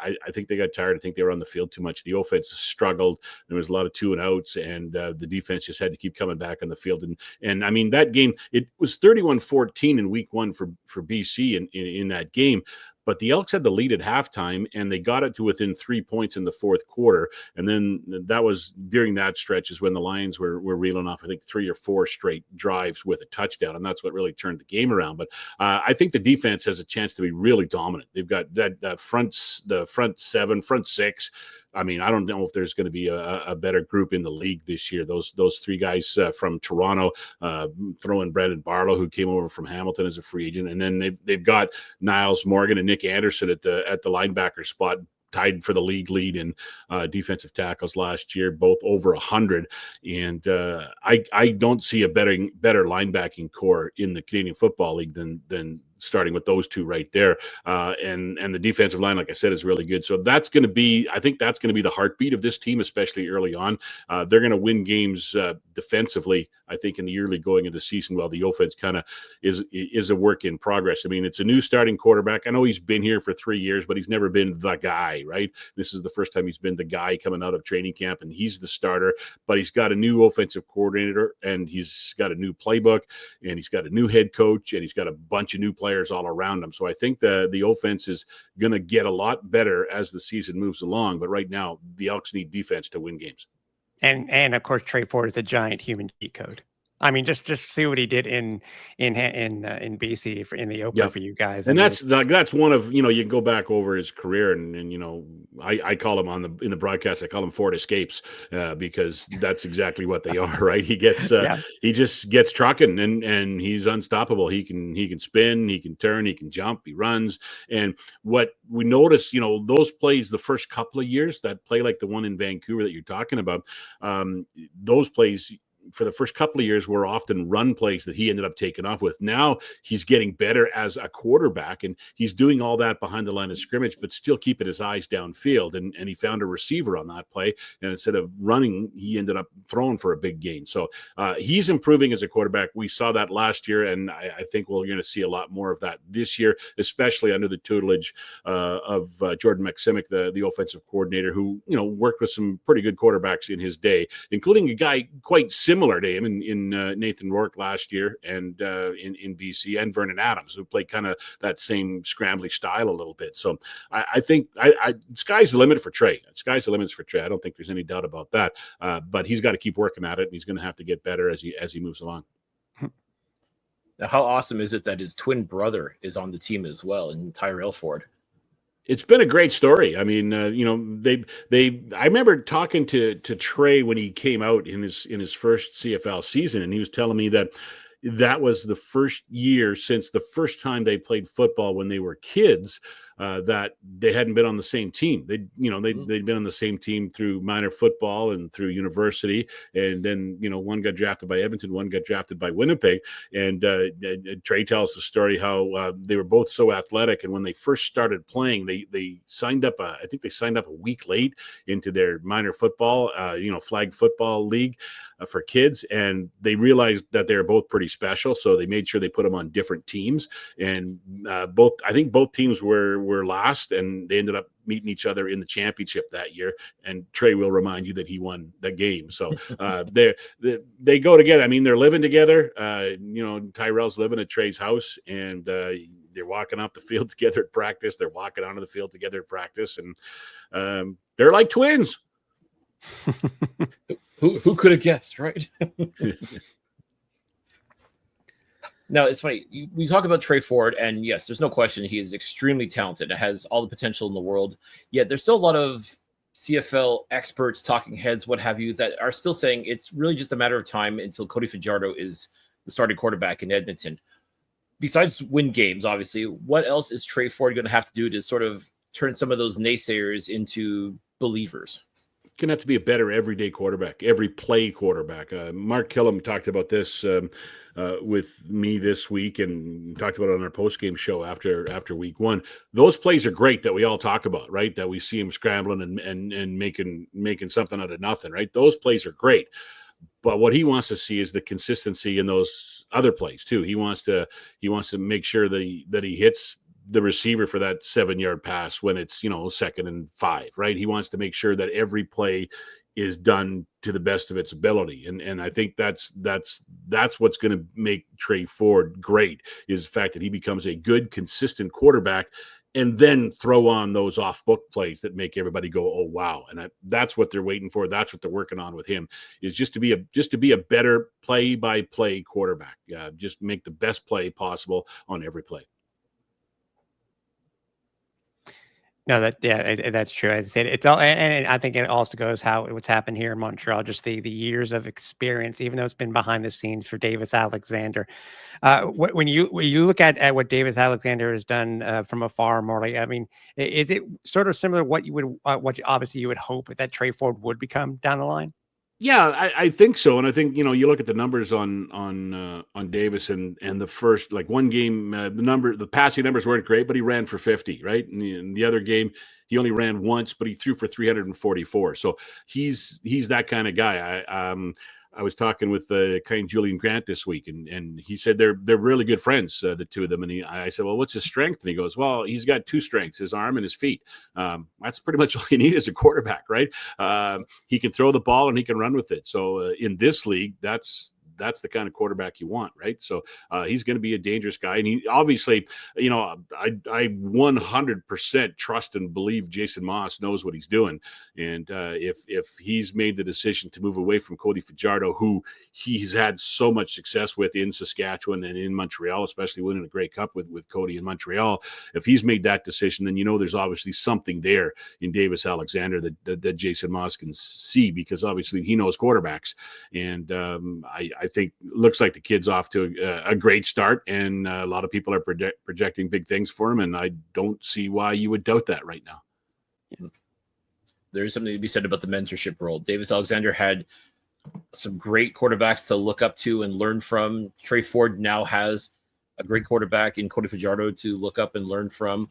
I think they got tired. I think they were on the field too much. The offense struggled. There was a lot of 2-and-outs, and the defense just had to keep coming back on the field. And I mean, that game, it was 31-14 in week one for BC in that game. But the Elks had the lead at halftime, and they got it to within 3 points in the fourth quarter. And then that was during that stretch is when the Lions were reeling off, I think, 3 or 4 straight drives with a touchdown. And that's what really turned the game around. But I think the defense has a chance to be really dominant. They've got the front 7, front 6. I mean, I don't know if there's going to be a better group in the league this year. Those 3 guys from Toronto, throw in Brandon Barlow, who came over from Hamilton as a free agent, and then they've got Niles Morgan and Nick Anderson at the linebacker spot, tied for the league lead in defensive tackles last year, both over 100. And I don't see a better linebacking core in the Canadian Football League than starting with those 2 right there. And the defensive line, like I said, is really good. So I think that's going to be the heartbeat of this team, especially early on. They're going to win games defensively, I think, in the early going of the season, while the offense kind of is a work in progress. I mean, it's a new starting quarterback. I know he's been here for 3 years, but he's never been the guy, right? This is the first time he's been the guy coming out of training camp, and he's the starter. But he's got a new offensive coordinator, and he's got a new playbook, and he's got a new head coach, and he's got a bunch of new players all around him. So I think the offense is going to get a lot better as the season moves along. But right now, the Elks need defense to win games. And of course, Trey Ford is a giant human cheat code. I mean, just see what he did in BC in the opener for you guys. And that's one of, you can go back over his career and I call him in the broadcast, I call him Ford escapes because that's exactly what they are, right? He gets he just gets trucking and he's unstoppable. He can spin, he can turn, he can jump, he runs. And what we notice, those plays the first couple of years, that play like the one in Vancouver that you're talking about, those plays, for the first couple of years were often run plays that he ended up taking off with. Now he's getting better as a quarterback, and he's doing all that behind the line of scrimmage, but still keeping his eyes downfield. And he found a receiver on that play, and instead of running, he ended up throwing for a big gain. So he's improving as a quarterback. We saw that last year, and I think we're going to see a lot more of that this year, especially under the tutelage of Jordan Maksimic, the offensive coordinator, who worked with some pretty good quarterbacks in his day, including a guy quite similar to him in Nathan Rourke last year, and in BC, and Vernon Adams, who played kind of that same scrambly style a little bit. So I think sky's the limit for Trey. Sky's the limit for Trey. I don't think there's any doubt about that. But he's got to keep working at it, and he's going to have to get better as he moves along. Now, how awesome is it that his twin brother is on the team as well, and Tyrell Ford? It's been a great story. I mean, I remember talking to Trey when he came out in his first CFL season, and he was telling me that was the first year since the first time they played football when they were kids, that they hadn't been on the same team. They'd been on the same team through minor football and through university. And then, one got drafted by Edmonton, one got drafted by Winnipeg. And Trey tells the story how they were both so athletic. And when they first started playing, they signed up, I think they signed up a week late into their minor football, flag football league for kids. And they realized that they were both pretty special. So they made sure they put them on different teams. And I think both teams were last, and they ended up meeting each other in the championship that year. And Trey will remind you that he won the game. So they go together. I mean, they're living together. Tyrell's living at Trey's house, and they're walking off the field together at practice. They're walking onto the field together at practice, and they're like twins. Who could have guessed, right? Now, it's funny. We talk about Trey Ford, and yes, there's no question he is extremely talented and has all the potential in the world. Yet there's still a lot of CFL experts, talking heads, what have you, that are still saying it's really just a matter of time until Cody Fajardo is the starting quarterback in Edmonton. Besides win games, obviously, what else is Trey Ford going to have to do to sort of turn some of those naysayers into believers? Going to have to be a better everyday quarterback, every play quarterback. Mark Killam talked about this with me this week, and talked about it on our post-game show after week one. Those plays are great that we all talk about, right? That we see him scrambling and making something out of nothing, right? Those plays are great. But what he wants to see is the consistency in those other plays too. He wants to make sure that he hits the receiver for that 7-yard pass when it's 2nd and 5, right? He wants to make sure that every play is done to the best of its ability, and I think that's what's going to make Trey Ford great, is the fact that he becomes a good, consistent quarterback, and then throw on those off-book plays that make everybody go, oh wow. And that's what they're waiting for. That's what they're working on with him, is just to be a better play-by-play quarterback. Just make the best play possible on every play. No, that's true. As I said, it's all, and I think it also goes what's happened here in Montreal, just the years of experience, even though it's been behind the scenes for Davis Alexander. When you look at what Davis Alexander has done from afar, Morley, I mean, is it sort of similar to what you would, obviously you would hope that Trey Ford would become down the line? Yeah, I think so. And I think, you look at the numbers on Davis, and the first, like, one game, the passing numbers weren't great, but he ran for 50, right? And in the other game, he only ran once, but he threw for 344. So he's that kind of guy. I was talking with kind Julian Grant this week, and he said they're really good friends, the two of them. And I said, well, what's his strength? And he goes, well, he's got two strengths, his arm and his feet. That's pretty much all you need as a quarterback, right? He can throw the ball and he can run with it. So in this league, that's the kind of quarterback you want, right? So he's going to be a dangerous guy. And he obviously, I 100% trust and believe Jason Moss knows what he's doing. And if he's made the decision to move away from Cody Fajardo, who he's had so much success with in Saskatchewan and in Montreal, especially winning a Grey Cup with Cody in Montreal, if he's made that decision, then there's obviously something there in Davis Alexander that Jason Moss can see, because obviously he knows quarterbacks. And I think looks like the kid's off to a great start, and a lot of people are projecting big things for him, and I don't see why you would doubt that right now. There is something to be said about the mentorship role. Davis Alexander had some great quarterbacks to look up to and learn from. Trey Ford now has a great quarterback in Cody Fajardo to look up and learn from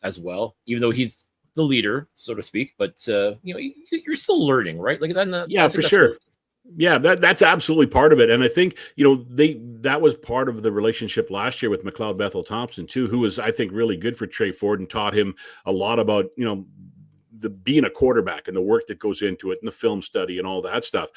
as well, even though he's the leader, so to speak. But you're still learning, right? Like that. Yeah, for sure. Yeah, that's absolutely part of it. And I think, that was part of the relationship last year with McLeod Bethel Thompson too, who was, I think, really good for Trey Ford and taught him a lot about, the being a quarterback and the work that goes into it and the film study and all that stuff.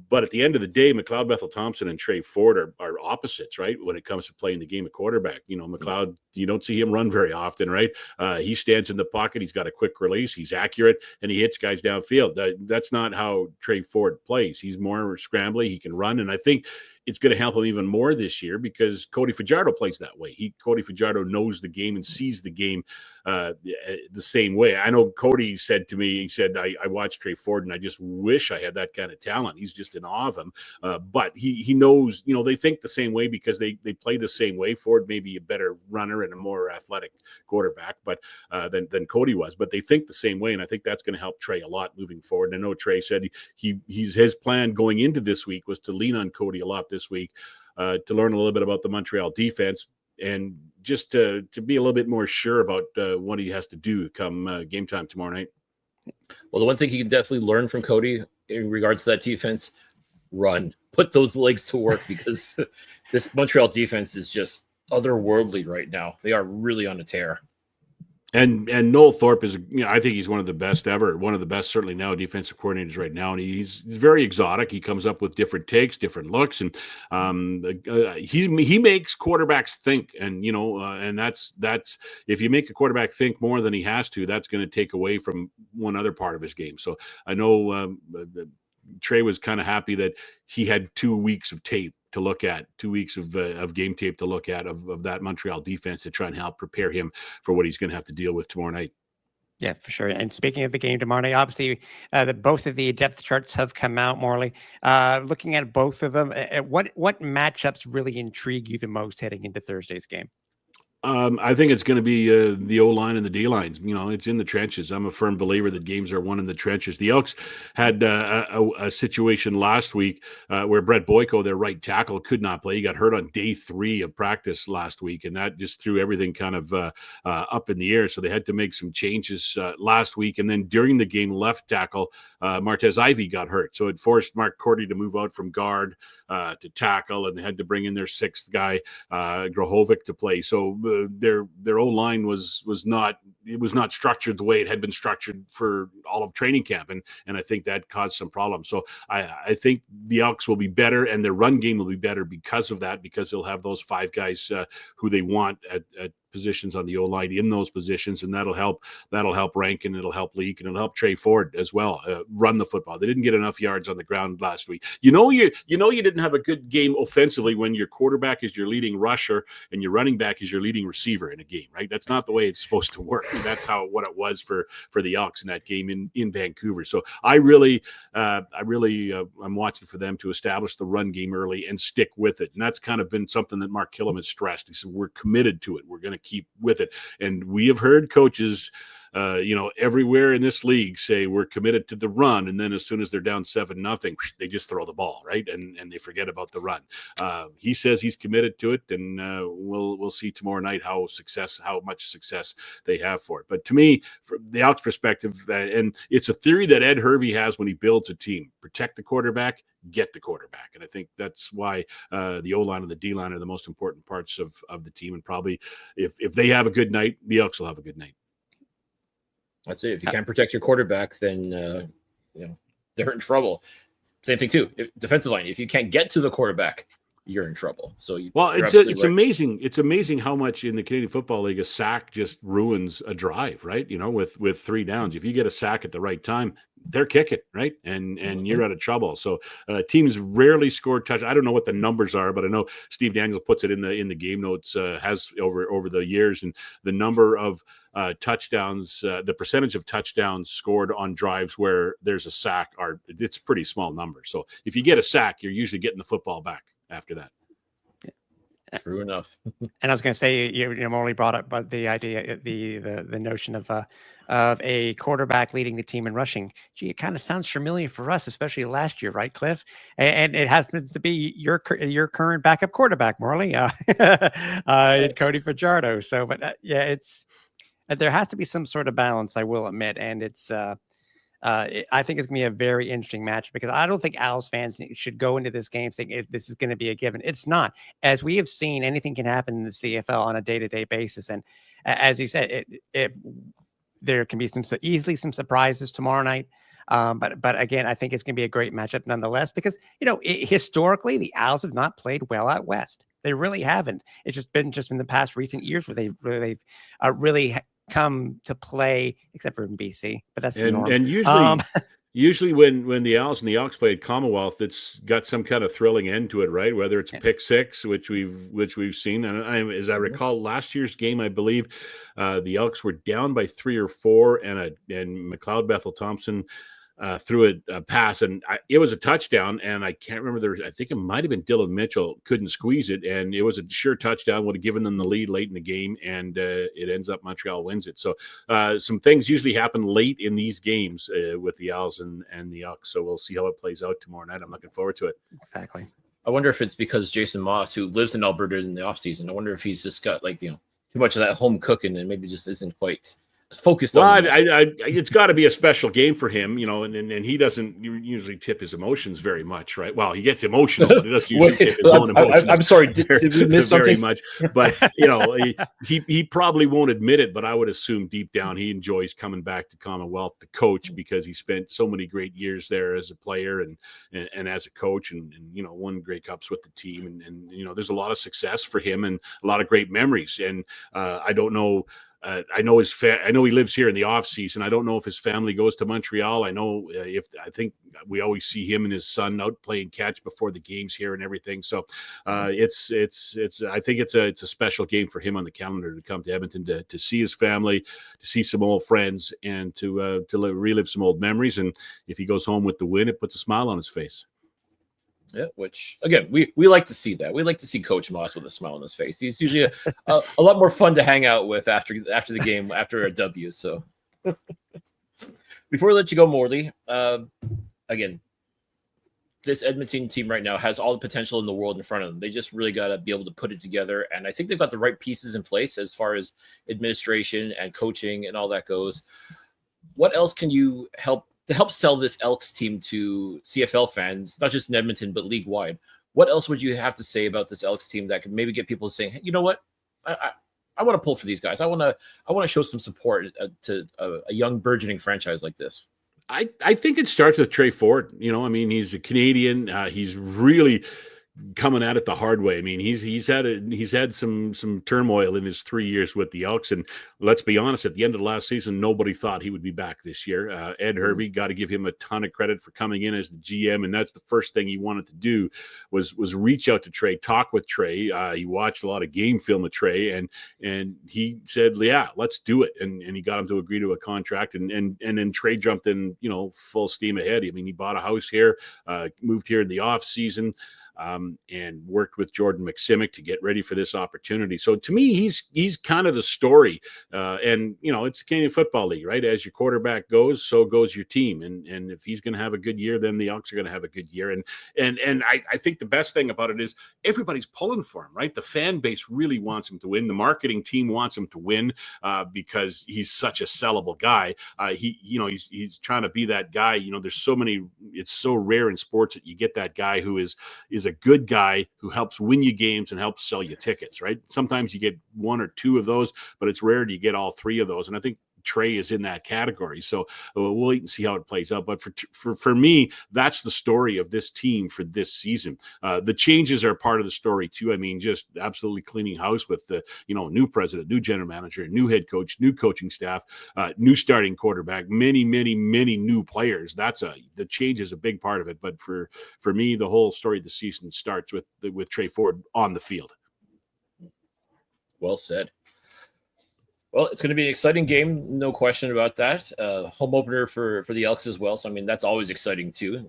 But at the end of the day, McLeod Bethel Thompson and Trey Ford are opposites, right? When it comes to playing the game of quarterback, McLeod, you don't see him run very often, right? He stands in the pocket. He's got a quick release. He's accurate and he hits guys downfield. That's not how Trey Ford plays. He's more scrambly. He can run. And I think it's going to help him even more this year because Cody Fajardo plays that way. Cody Fajardo knows the game and sees the game the same way. I know Cody said to me, he said, I watched Trey Ford and I just wish I had that kind of talent. He's just in awe of him. But he knows, they think the same way because they play the same way. Ford may be a better runner and a more athletic quarterback than Cody was, but they think the same way. And I think that's going to help Trey a lot moving forward. And I know Trey said his plan going into this week was to lean on Cody a lot this week to learn a little bit about the Montreal defense and just to be a little bit more sure about what he has to do come game time tomorrow night. Well, the one thing you can definitely learn from Cody in regards to that defense, run. Put those legs to work because this Montreal defense is just otherworldly right now. They are really on a tear. And Noel Thorpe is, I think he's one of the best ever, one of the best certainly now defensive coordinators right now, and he's very exotic. He comes up with different takes, different looks, and he makes quarterbacks think. And and that's if you make a quarterback think more than he has to, that's going to take away from one other part of his game. So I know Trey was kind of happy that he had 2 weeks of tape to look at, 2 weeks of game tape to look at of that Montreal defense to try and help prepare him for what he's going to have to deal with tomorrow night. Yeah, for sure. And speaking of the game tomorrow night, obviously, both of the depth charts have come out, Morley. Looking at both of them, what matchups really intrigue you the most heading into Thursday's game? I think it's going to be the O-line and the D-lines. It's in the trenches. I'm a firm believer that games are won in the trenches. The Elks had a situation last week where Brett Boyko, their right tackle, could not play. He got hurt on day 3 of practice last week, and that just threw everything kind of up in the air. So they had to make some changes last week. And then during the game, left tackle Martez Ivy got hurt. So it forced Mark Cordy to move out from guard to tackle, and they had to bring in their 6th guy, Grohovic, to play. So their O-line was not structured the way it had been structured for all of training camp, and I think that caused some problems. So I think the Elks will be better, and their run game will be better because of that, because they'll have those 5 guys who they want at positions on the O-line in those positions, and that'll help Rankin, it'll help Leak, and it'll help Trey Ford as well run the football. They didn't get enough yards on the ground last week. You didn't have a good game offensively when your quarterback is your leading rusher and your running back is your leading receiver in a game, right? That's not the way it's supposed to work. And that's what it was for the Elks in that game in Vancouver. So I'm watching for them to establish the run game early and stick with it. And that's kind of been something that Mark Killam has stressed. He said, we're committed to it. We're going to keep with it. And we have heard coaches everywhere in this league say we're committed to the run, and then as soon as they're down 7-0, they just throw the ball, right? And they forget about the run. He says he's committed to it, and we'll see tomorrow night how much success they have for it. But to me, from the Elks perspective, and it's a theory that Ed Hervey has when he builds a team: protect the quarterback, get the quarterback. And I think that's why the O-line and the D-line are the most important parts of the team. And probably if they have a good night, the Elks will have a good night. That's it. If you can't protect your quarterback, then they're in trouble. Same thing too. Defensive line. If you can't get to the quarterback, you're in trouble. So it's right. Amazing. It's amazing how much in the Canadian Football League a sack just ruins a drive, right? With 3 downs. If you get a sack at the right time, they're kicking, right? And you're out of trouble. So teams rarely score touch. I don't know what the numbers are, but I know Steve Daniels puts it in the game notes, has over the years, and the number of touchdowns, the percentage of touchdowns scored on drives where there's a sack it's pretty small number. So if you get a sack, you're usually getting the football back after that. True enough. And I was going to say, Morley brought up but the idea, the notion of a quarterback leading the team in rushing. Gee, it kind of sounds familiar for us, especially last year, right, Cliff? And it happens to be your current backup quarterback, Morley, Cody Fajardo. So, but yeah, it's there has to be some sort of balance, I will admit, and it's. I think it's going to be a very interesting match because I don't think Owls fans should go into this game saying this is going to be a given. It's not. As we have seen, anything can happen in the CFL on a day-to-day basis. And as you said, there can be easily some surprises tomorrow night. But again, I think it's going to be a great matchup nonetheless because, historically, the Owls have not played well out west. They really haven't. It's just been in the past recent years where they've really come to play, except for in BC, but that's the norm. And usually when the Owls and the Elks play at Commonwealth, it's got some kind of thrilling end to it, right? Whether it's pick six, which we've seen, and as I recall, last year's game, I believe the Elks were down by 3 or 4, and McLeod Bethel Thompson threw a pass, and it was a touchdown, and I can't remember. I think it might have been Dylan Mitchell couldn't squeeze it, and it was a sure touchdown, would have given them the lead late in the game, and it ends up Montreal wins it. So some things usually happen late in these games with the Owls and the Elks, so we'll see how it plays out tomorrow night. I'm looking forward to it. Exactly. I wonder if it's because Jason Moss, who lives in Alberta in the offseason, I wonder if he's just got too much of that home cooking and maybe just isn't quite focused on. It's got to be a special game for him, and he doesn't usually tip his emotions very much, right? Well, he gets emotional, but he doesn't usually tip his own emotions. I'm sorry, did we miss very something? much? But he probably won't admit it, but I would assume deep down he enjoys coming back to Commonwealth to coach because he spent so many great years there as a player and as a coach, and won Grey Cups with the team, and there's a lot of success for him and a lot of great memories. And I don't know. I know I know he lives here in the off season. I don't know if his family goes to Montreal. I know I think we always see him and his son out playing catch before the games here and everything. So I think it's a special game for him on the calendar to come to Edmonton to see his family, to see some old friends, and to relive some old memories. And if he goes home with the win, it puts a smile on his face. Yeah, which again we like to see that. We like to see Coach Moss with a smile on his face. He's usually a lot more fun to hang out with after the game, after a W. So before we let you go, Morley, again, this Edmonton team right now has all the potential in the world in front of them. They just really got to be able to put it together, and I think they've got the right pieces in place as far as administration and coaching and all that goes. What else can you help sell this Elks team to CFL fans, not just in Edmonton, but league-wide? What else would you have to say about this Elks team that could maybe get people saying, hey, you know what? I want to pull for these guys. I want to show some support to a young burgeoning franchise like this. I think it starts with Trey Ford. He's a Canadian. He's really coming at it the hard way. I mean, he's had some turmoil in his 3 years with the Elks, and let's be honest, at the end of the last season, nobody thought he would be back this year. Ed Hervey, got to give him a ton of credit for coming in as the GM, and that's the first thing he wanted to do was reach out to Trey, talk with Trey. He watched a lot of game film of Trey, and he said, yeah, let's do it, and he got him to agree to a contract, and then Trey jumped in, full steam ahead. I mean, he bought a house here, moved here in the off season. And worked with Jordan McSimic to get ready for this opportunity. So to me, he's kind of the story. And it's the Canadian Football League, right? As your quarterback goes, so goes your team. And if he's going to have a good year, then the Elks are going to have a good year. And I think the best thing about it is everybody's pulling for him, right? The fan base really wants him to win. The marketing team wants him to win because he's such a sellable guy. He's trying to be that guy. There's so many. It's so rare in sports that you get that guy who is a good guy who helps win you games and helps sell you tickets, right? Sometimes you get one or two of those, but it's rare to get all three of those. And I think Trey is in that category. So we'll wait and see how it plays out. But for me, that's the story of this team for this season. The changes are part of the story too. I mean, just absolutely cleaning house with the, new president, new general manager, new head coach, new coaching staff, new starting quarterback, many, many, many new players. The change is a big part of it. But for me, the whole story of the season starts with Trey Ford on the field. Well said. Well, it's going to be an exciting game, no question about that. Home opener for the Elks as well. So, I mean, that's always exciting too.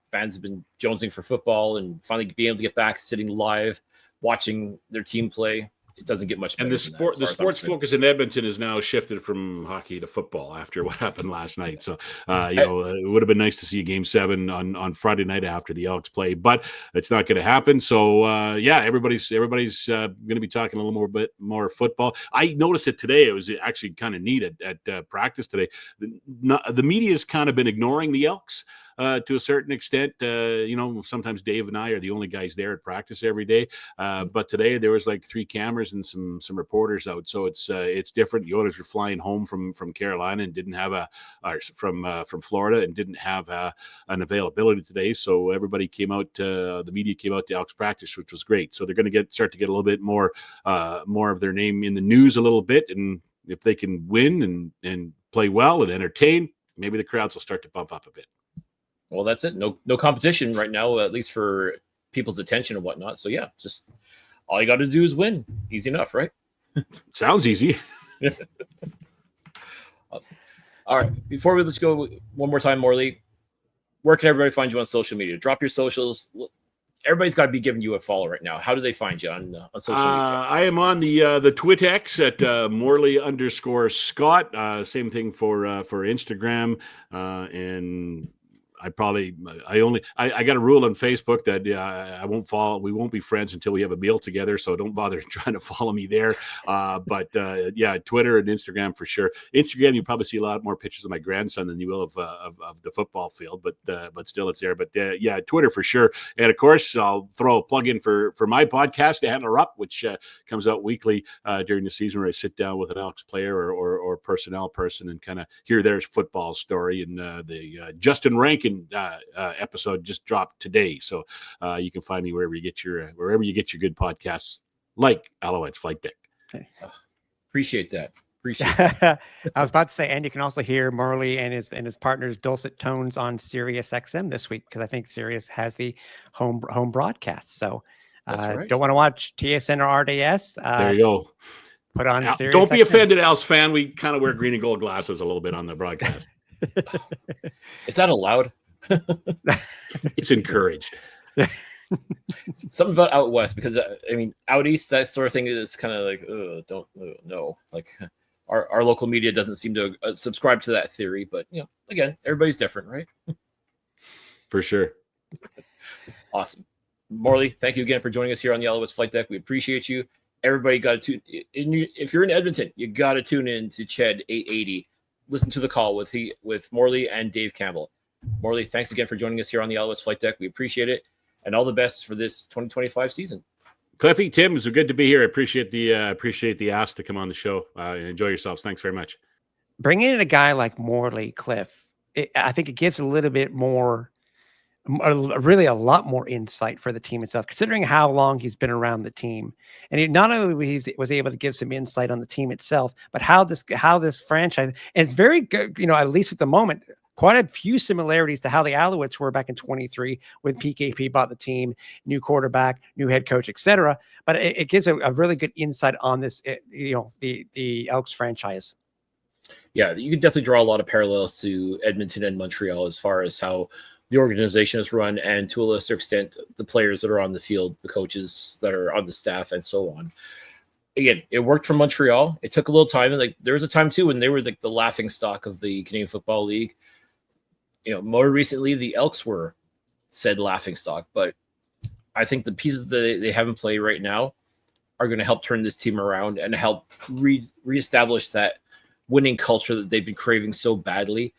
Fans have been jonesing for football and finally being able to get back sitting live watching their team play. It doesn't get much better. And the sports focus in Edmonton is now shifted from hockey to football after what happened last night. So, it would have been nice to see a Game 7 on Friday night after the Elks play, but it's not going to happen. So, everybody's going to be talking a little bit more football. I noticed it today. It was actually kind of neat at practice today. The media's kind of been ignoring the Elks. To a certain extent, sometimes Dave and I are the only guys there at practice every day. But today there was like 3 cameras and some reporters out, so it's different. The Oilers were flying home from Carolina and didn't have from Florida and didn't have an availability today. So everybody came out. The media came out to Elks practice, which was great. So they're going to start to get a little bit more of their name in the news a little bit, and if they can win and play well and entertain, maybe the crowds will start to bump up a bit. Well, that's it. No competition right now, at least for people's attention and whatnot. So, yeah, just all you got to do is win. Easy enough, right? Sounds easy. All right. Before we let's go one more time, Morley, where can everybody find you on social media? Drop your socials. Everybody's got to be giving you a follow right now. How do they find you on social media? I am on the Twittex at Morley_Scott. Same thing for Instagram and I got a rule on Facebook that we won't be friends until we have a meal together. So don't bother trying to follow me there. But Twitter and Instagram for sure. Instagram, you probably see a lot more pictures of my grandson than you will of the football field, but still it's there. But Twitter for sure. And of course, I'll throw a plug in for my podcast, Antler Up, which comes out weekly during the season, where I sit down with an Elks player or personnel person and kind of hear their football story. And the Justin Rankin episode just dropped today, so you can find me wherever you get your good podcasts, like Alouettes Flightdeck. Appreciate that. I was about to say, and you can also hear Morley and his partner's dulcet tones on Sirius XM this week, because I think Sirius has the home broadcast. So right. Don't want to watch TSN or RDS. There you go. Put on Sirius. Don't be XM. offended, Els fan. We kind of wear green and gold glasses a little bit on the broadcast. Is that allowed? It's encouraged. Something about out west, because out east, that sort of thing is kind of like no. Like our local media doesn't seem to subscribe to that theory. But again, everybody's different, right? For sure. Awesome, Morley. Thank you again for joining us here on the Alouettes Flight Deck. We appreciate you. Everybody got to tune. If you're in Edmonton, you got to tune in to Ched 880. Listen to the call with Morley and Dave Campbell. Morley, thanks again for joining us here on the Alouettes Flight Deck. We appreciate it, and all the best for this 2025 season. Cliffy, Tim, it's good to be here. I appreciate the ask to come on the show. Enjoy yourselves. Thanks very much. Bringing in a guy like Morley, Cliff, I think it gives a little bit more, really a lot more insight for the team itself, considering how long he's been around the team. And he not only was able to give some insight on the team itself, but how this franchise, and it's very good, at least at the moment, quite a few similarities to how the Alouettes were back in 23 when PKP bought the team, new quarterback, new head coach, etc. But it gives a really good insight on this, the Elks franchise. Yeah, you can definitely draw a lot of parallels to Edmonton and Montreal as far as how the organization is run, and to a lesser extent, the players that are on the field, the coaches that are on the staff, and so on. Again, it worked for Montreal. It took a little time. And there was a time too when they were the laughing stock of the Canadian Football League. More recently, the Elks were said laughing stock, but I think the pieces that they have in play right now are going to help turn this team around and help reestablish that winning culture that they've been craving so badly.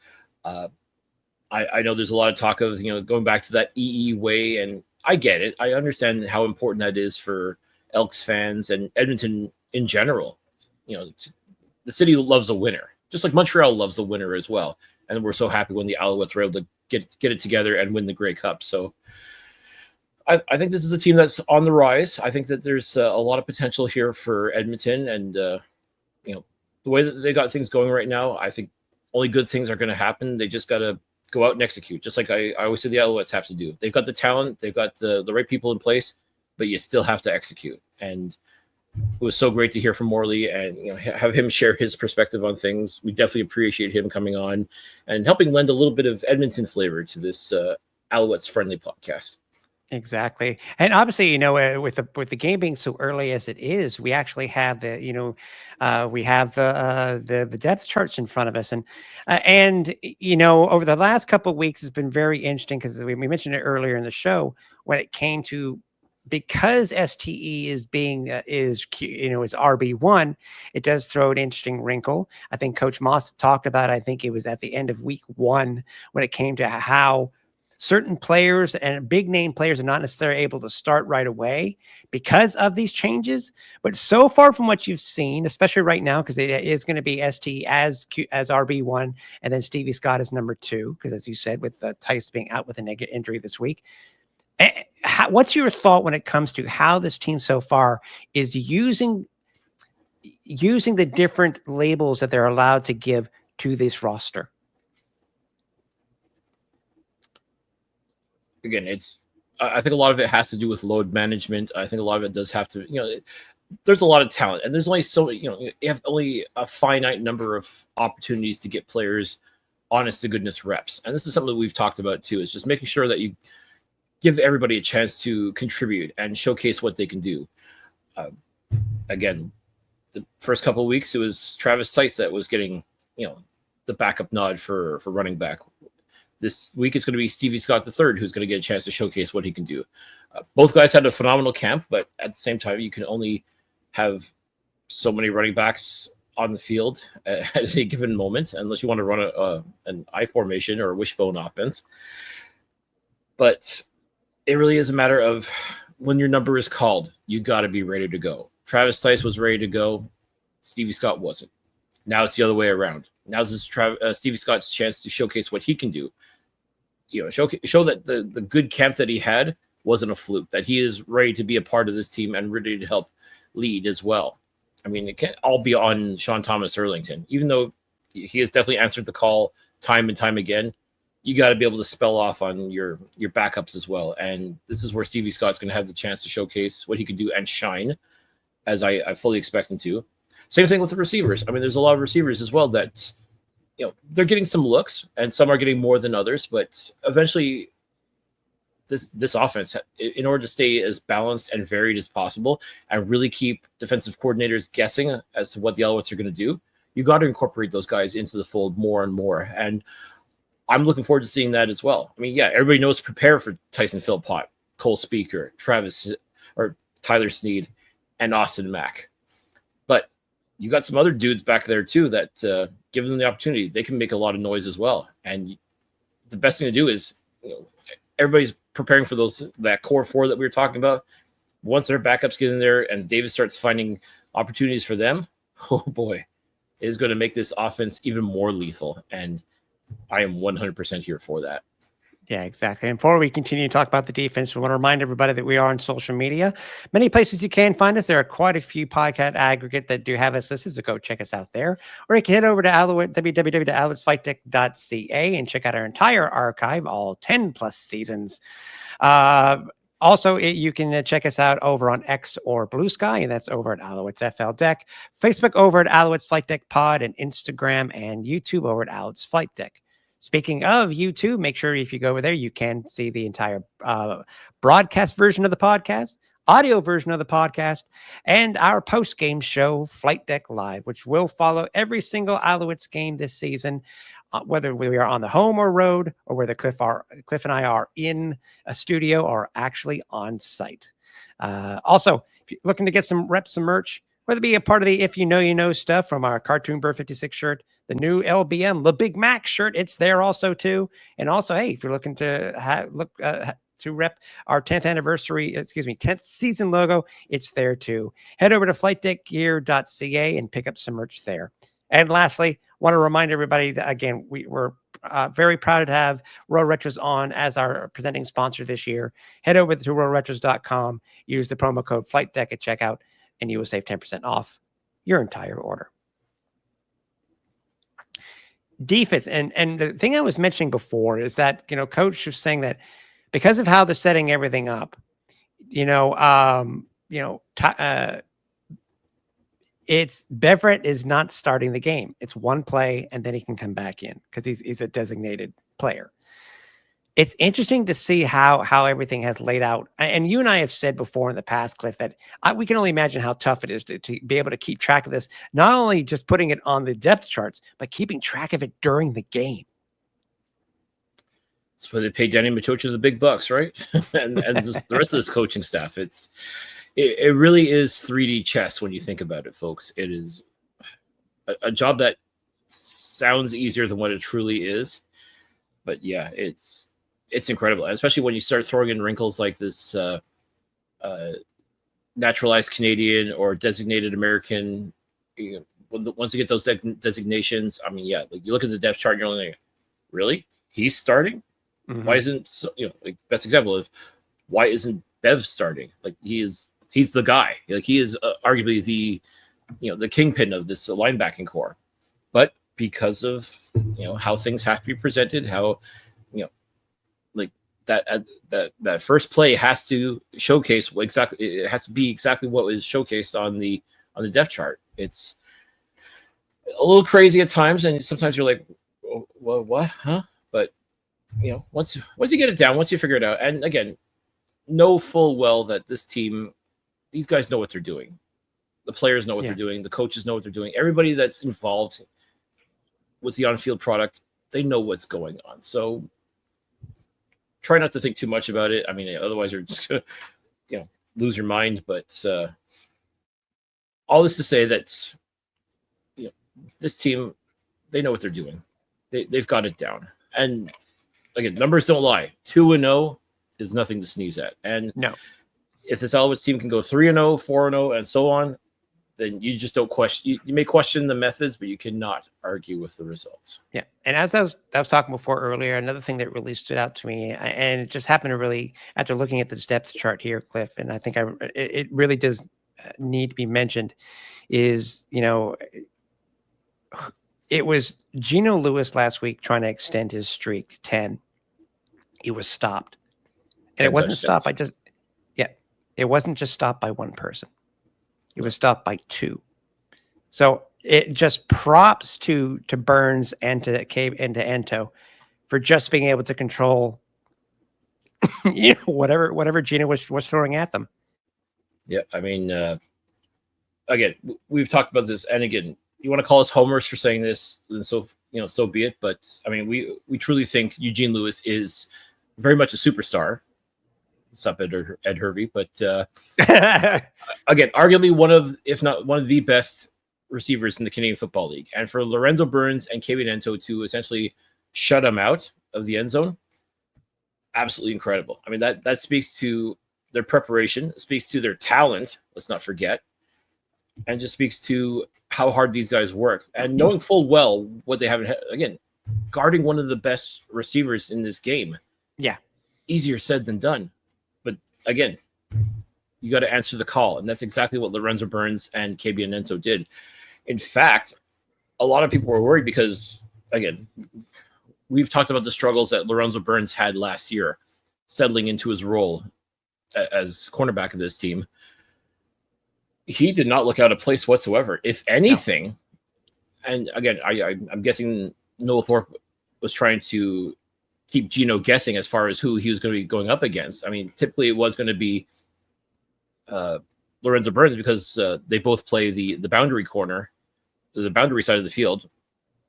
I know there's a lot of talk of, going back to that EE way, and I get it. I understand how important that is for Elks fans and Edmonton in general. The city loves a winner, just like Montreal loves a winner as well. And we're so happy when the Alouettes were able to get it together and win the Grey Cup. So I think this is a team that's on the rise. I think that there's a lot of potential here for Edmonton, and the way that they got things going right now, I think only good things are going to happen. They just got to go out and execute, just like I always say the Alouettes have to do. They've got the talent, they've got the right people in place, but you still have to execute. And it was so great to hear from Morley and have him share his perspective on things. We definitely appreciate him coming on and helping lend a little bit of Edmonton flavor to this Alouettes friendly podcast. Exactly. And obviously, with the game being so early as it is, we actually have we have the depth charts in front of us, and over the last couple of weeks, it's been very interesting because we mentioned it earlier in the show when it came to, because STE is being is RB1, it does throw an interesting wrinkle. I think Coach Moss talked about, I think it was at the end of week 1, when it came to how certain players and big name players are not necessarily able to start right away because of these changes. But so far from what you've seen, especially right now, because it is going to be ST as RB1, and then Stevie Scott is number 2, because as you said, with Tice being out with a negative injury this week. What's your thought when it comes to how this team so far is using the different labels that they're allowed to give to this roster? Again, I think a lot of it has to do with load management. I think a lot of it does have to, there's a lot of talent, and there's only you have only a finite number of opportunities to get players honest to goodness reps. And this is something that we've talked about too, is just making sure that you give everybody a chance to contribute and showcase what they can do. Again, the first couple of weeks, it was Travis Tice that was getting, the backup nod for running back. This week, it's going to be Stevie Scott III who's going to get a chance to showcase what he can do. Both guys had a phenomenal camp, but at the same time, you can only have so many running backs on the field at any given moment, unless you want to run an I formation or a wishbone offense. But it really is a matter of when your number is called, you got to be ready to go. Travis Tice was ready to go. Stevie Scott wasn't. Now it's the other way around. Now this is Stevie Scott's chance to showcase what he can do. Show that the good camp that he had wasn't a fluke, that he is ready to be a part of this team and ready to help lead as well. I mean, it can't all be on Sean Thomas Erlington, even though he has definitely answered the call time and time again. You got to be able to spell off on your backups as well. And this is where Stevie Scott's going to have the chance to showcase what he can do and shine, as I fully expect him to. Same thing with the receivers. I mean, there's a lot of receivers as well that, they're getting some looks, and some are getting more than others. But eventually, this offense, in order to stay as balanced and varied as possible and really keep defensive coordinators guessing as to what the Alouettes are going to do, you got to incorporate those guys into the fold more and more. And I'm looking forward to seeing that as well. I mean, yeah, everybody knows to prepare for Tyson Philpott, Cole Speaker, Tyler Snead, and Austin Mack. But you got some other dudes back there too that, given them the opportunity, they can make a lot of noise as well. And the best thing to do is, everybody's preparing for that core 4 that we were talking about. Once their backups get in there and David starts finding opportunities for them, oh boy, it is going to make this offense even more lethal. And I am 100% here for that. Yeah, exactly. And before we continue to talk about the defense, we want to remind everybody that we are on social media. Many places you can find us. There are quite a few podcast aggregate that do have us listed, so go check us out there. Or you can head over to www.alouettesflightdeck.ca and check out our entire archive, all 10 plus seasons. Also, you can check us out over on X or Blue Sky, and that's over at Alouettes FL Deck. Facebook over at Alouettes Flight Deck Pod, and Instagram and YouTube over at Alouettes Flight Deck. Speaking of YouTube, make sure if you go over there, you can see the entire broadcast version of the podcast, audio version of the podcast, and our post-game show, Flight Deck Live, which will follow every single Alouettes game this season, whether we are on the home or road, or whether Cliff and I are in a studio or actually on site. Also, if you're looking to get some reps, some merch, whether it be a part of the If You Know, You Know stuff from our Cartoon Bird 56 shirt, the new LBM, the Big Mac shirt, it's there also too. And also, hey, if you're looking to to rep our 10th season logo, it's there too. Head over to flightdeckgear.ca and pick up some merch there. And lastly, want to remind everybody that, again, we're very proud to have Royal Retros on as our presenting sponsor this year. Head over to royalretros.com, use the promo code FlightDeck at checkout, and you will save 10% off your entire order. Defense, and the thing I was mentioning before is that, Coach was saying that because of how they're setting everything up, it's Beverett is not starting the game. It's one play, and then he can come back in because he's a designated player. it's interesting to see how everything has laid out. And you and I have said before in the past, Cliff, that we can only imagine how tough it is to be able to keep track of this. Not only just putting it on the depth charts, but keeping track of it during the game. That's why they pay Danny Machocha the big bucks, right? and the rest of this coaching staff. It really is 3D chess when you think about it, folks. It is a job that sounds easier than what it truly is. But yeah, it's incredible, especially when you start throwing in wrinkles like this naturalized Canadian or designated American. Once you get those designations, I mean, yeah, like you look at the depth chart and you're like, really? He's starting? Mm-hmm. Why isn't, like best example of why isn't Bev starting? Like he's the guy. Like he is arguably the kingpin of this linebacking core. But because of how things have to be presented, how like that first play has to showcase exactly. It has to be exactly what was showcased on the depth chart. It's a little crazy at times, and sometimes you're like, well, what, huh? But once you get it down, once you figure it out, and again, know full well that this team, these guys know what they're doing. The players know what they're doing. The coaches know what they're doing. Everybody that's involved with the on-field product, they know what's going on. So try not to think too much about it. I mean, otherwise you're just gonna, lose your mind. But all this to say that, this team, they know what they're doing. They've got it down. And again, numbers don't lie. 2-0 is nothing to sneeze at. And no, if this Alouettes team can go 3-0, 4-0, and so on, then you just don't question. You may question the methods, but you cannot argue with the results. Yeah, and as I was talking before earlier, another thing that really stood out to me, and it just happened to really, after looking at this depth chart here, Cliff, and I think it really does need to be mentioned, is it was Gino Lewis last week trying to extend his streak to 10. He was stopped, and it wasn't stopped by it wasn't just stopped by one person. It was stopped by two. So it just props to Burns and to Cabe and to Ento for just being able to control whatever Gino was throwing at them. Yeah, I mean, again, we've talked about this, and again, you want to call us homers for saying this, and so so be it. But I mean, we truly think Eugene Lewis is very much a superstar. What's up, Ed Hervey? But again, arguably one of, if not one of the best receivers in the Canadian Football League. And for Lorenzo Burns and Kevin Ento to essentially shut him out of the end zone, absolutely incredible. I mean, that speaks to their preparation, speaks to their talent, let's not forget, and just speaks to how hard these guys work. And knowing full well what they have, again, guarding one of the best receivers in this game. Yeah. Easier said than done. But again, you got to answer the call. And that's exactly what Lorenzo Burns and KB Ento did. In fact, a lot of people were worried because, again, we've talked about the struggles that Lorenzo Burns had last year, settling into his role as cornerback of this team. He did not look out of place whatsoever. If anything, and again, I'm guessing Noel Thorpe was trying to keep Gino guessing as far as who he was going to be going up against. I mean, typically it was going to be Lorenzo Burns because they both play the boundary corner, the boundary side of the field,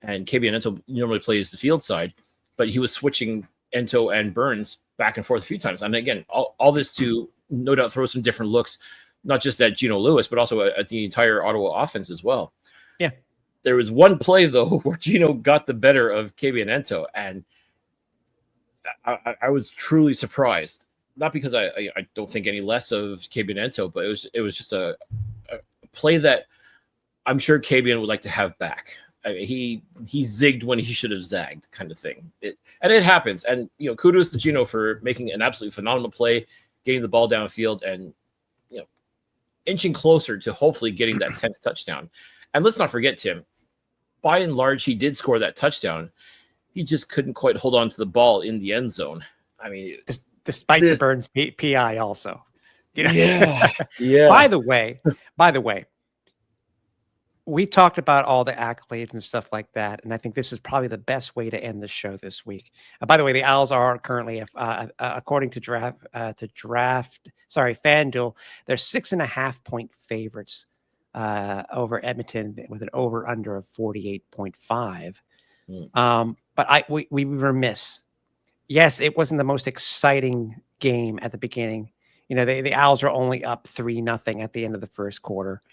and KB Ento normally plays the field side, but he was switching Ento and Burns back and forth a few times. And again, all this to no doubt throw some different looks, not just at Gino Lewis, but also at the entire Ottawa offense as well. Yeah. There was one play, though, where Gino got the better of KB Ento, and I was truly surprised. Not because I don't think any less of KB Ento, but it was just a play that I'm sure KB would like to have back. I mean, he zigged when he should have zagged, kind of thing. It happens, and kudos to Gino for making an absolutely phenomenal play, getting the ball downfield, and inching closer to hopefully getting that 10th touchdown. And let's not forget, Tim, by and large, he did score that touchdown. He just couldn't quite hold on to the ball in the end zone. I mean, despite the Burns PI also. Yeah. By the way, we talked about all the accolades and stuff like that, and I think this is probably the best way to end the show this week. By the way, the Owls are currently, according to FanDuel, they're 6.5-point favorites over Edmonton with an over/under of 48.5. But we were remiss. Yes, it wasn't the most exciting game at the beginning. You know, the Owls are only up 3-0 at the end of the first quarter.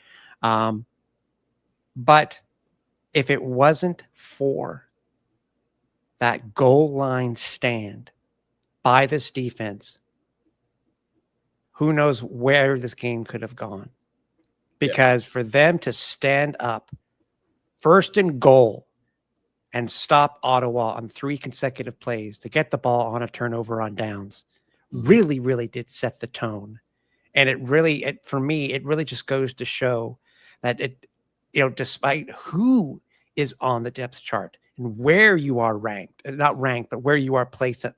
But if it wasn't for that goal line stand by this defense, who knows where this game could have gone? Because for them to stand up first and goal and stop Ottawa on 3 consecutive plays to get the ball on a turnover on downs really, really did set the tone. And for me, it really just goes to show that despite who is on the depth chart and where you are ranked, not ranked, but where you are placed at,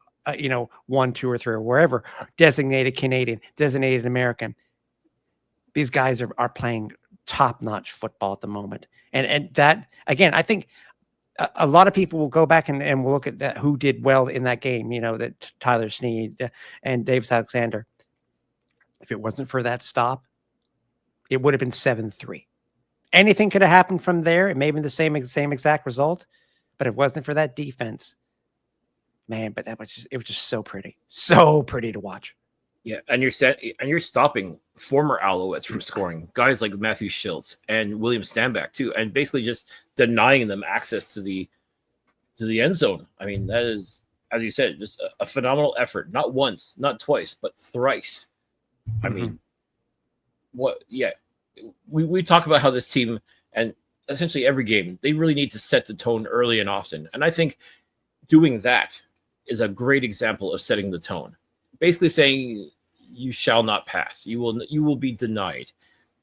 1, 2, or 3, or wherever, designated Canadian, designated American, these guys are playing top-notch football at the moment. And that, again, I think a lot of people will go back and will look at that, who did well in that game, that Tyler Sneed and Davis Alexander. If it wasn't for that stop, it would have been 7-3. Anything could have happened from there. It may have been the same exact result, but it wasn't for that defense. Man, but it was just so pretty to watch. Yeah, and you're stopping former Alouettes from scoring, guys like Matthew Schultz and William Stanback too, and basically just denying them access to the end zone. I mean, that is, as you said, just a phenomenal effort. Not once, not twice, but thrice. I mean, what? Yeah, we talk about how this team, and essentially every game, they really need to set the tone early and often, and I think doing that is a great example of setting the tone. Basically saying, you shall not pass. You will be denied.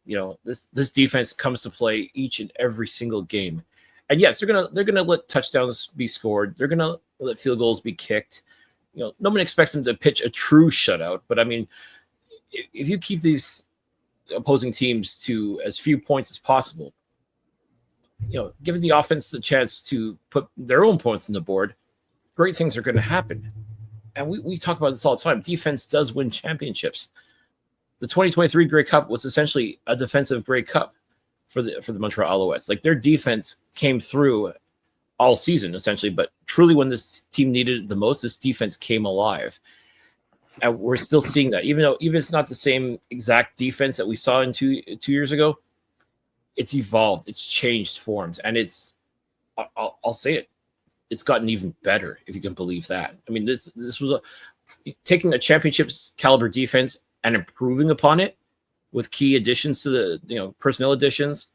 This defense comes to play each and every single game. And yes, they're gonna let touchdowns be scored. They're gonna let field goals be kicked. No one expects them to pitch a true shutout. But I mean, if you keep these opposing teams to as few points as possible, giving the offense the chance to put their own points on the board, great things are going to happen. And we talk about this all the time. Defense does win championships. The 2023 Grey Cup was essentially a defensive Grey Cup for the Montreal Alouettes. Like, their defense came through all season, essentially. But truly, when this team needed it the most, this defense came alive. And we're still seeing that. Even it's not the same exact defense that we saw in two years ago, it's evolved. It's changed forms. And I'll say it. It's gotten even better, if you can believe that. I mean, this was taking a championships caliber defense and improving upon it with key additions to the personnel additions.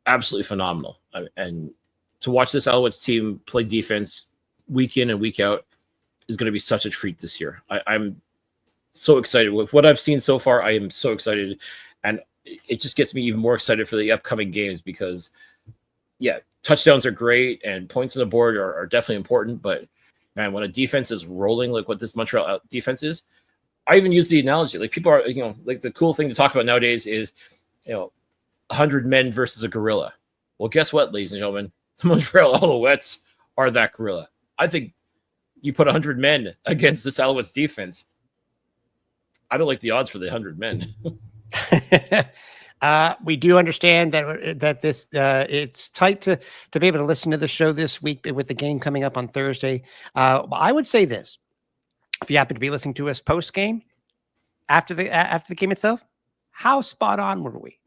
Absolutely phenomenal. And to watch this Alouettes team play defense week in and week out is going to be such a treat this year. I'm so excited with what I've seen so far. I am so excited, and it just gets me even more excited for the upcoming games because, yeah, touchdowns are great and points on the board are definitely important. But man, when a defense is rolling like what this Montreal defense is, I even use the analogy. Like, people are, like, the cool thing to talk about nowadays is, 100 men versus a gorilla. Well, guess what, ladies and gentlemen? The Montreal Alouettes are that gorilla. I think you put 100 men against this Alouettes defense, I don't like the odds for the 100 men. We do understand that this it's tight to be able to listen to the show this week with the game coming up on Thursday. I would say this: if you happen to be listening to us post game after the game itself, how spot on were we?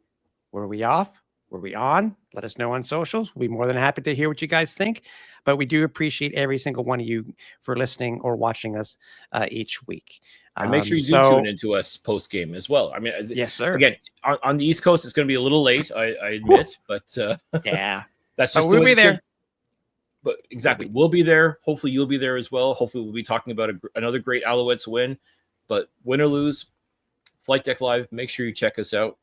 Were we off? Were we on? Let us know on socials. We'll be more than happy to hear what you guys think. But we do appreciate every single one of you for listening or watching us each week. And make sure you do tune into us post game as well. I mean, yes, sir. Again, on the East Coast, it's going to be a little late, I admit, but yeah, that's just we'll be there. But exactly, we'll be there. Hopefully, you'll be there as well. Hopefully, we'll be talking about another great Alouettes win. But win or lose, Flightdeck Live. Make sure you check us out.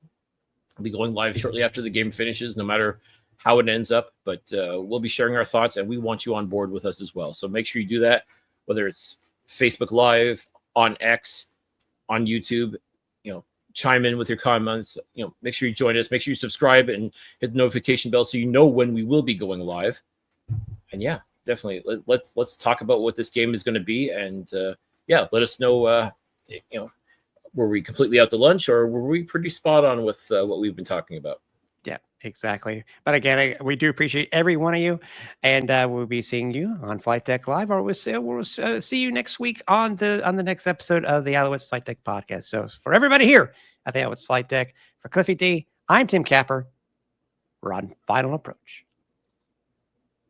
We'll be going live shortly after the game finishes, no matter how it ends up. But we'll be sharing our thoughts, and we want you on board with us as well. So make sure you do that, whether it's Facebook Live, on X, on YouTube. chime in with your comments. Make sure you join us. Make sure you subscribe and hit the notification bell so you know when we will be going live. And yeah, definitely let's talk about what this game is going to be. And let us know. Were we completely out to lunch, or were we pretty spot on with what we've been talking about? Yeah, exactly. But again, we do appreciate every one of you, and we'll be seeing you on Flight Deck Live, or we'll see you next week on the next episode of the Alouettes Flight Deck podcast. So for everybody here at the Alouettes Flight Deck, for Cliffy D, I'm Tim Capper. We're on final approach.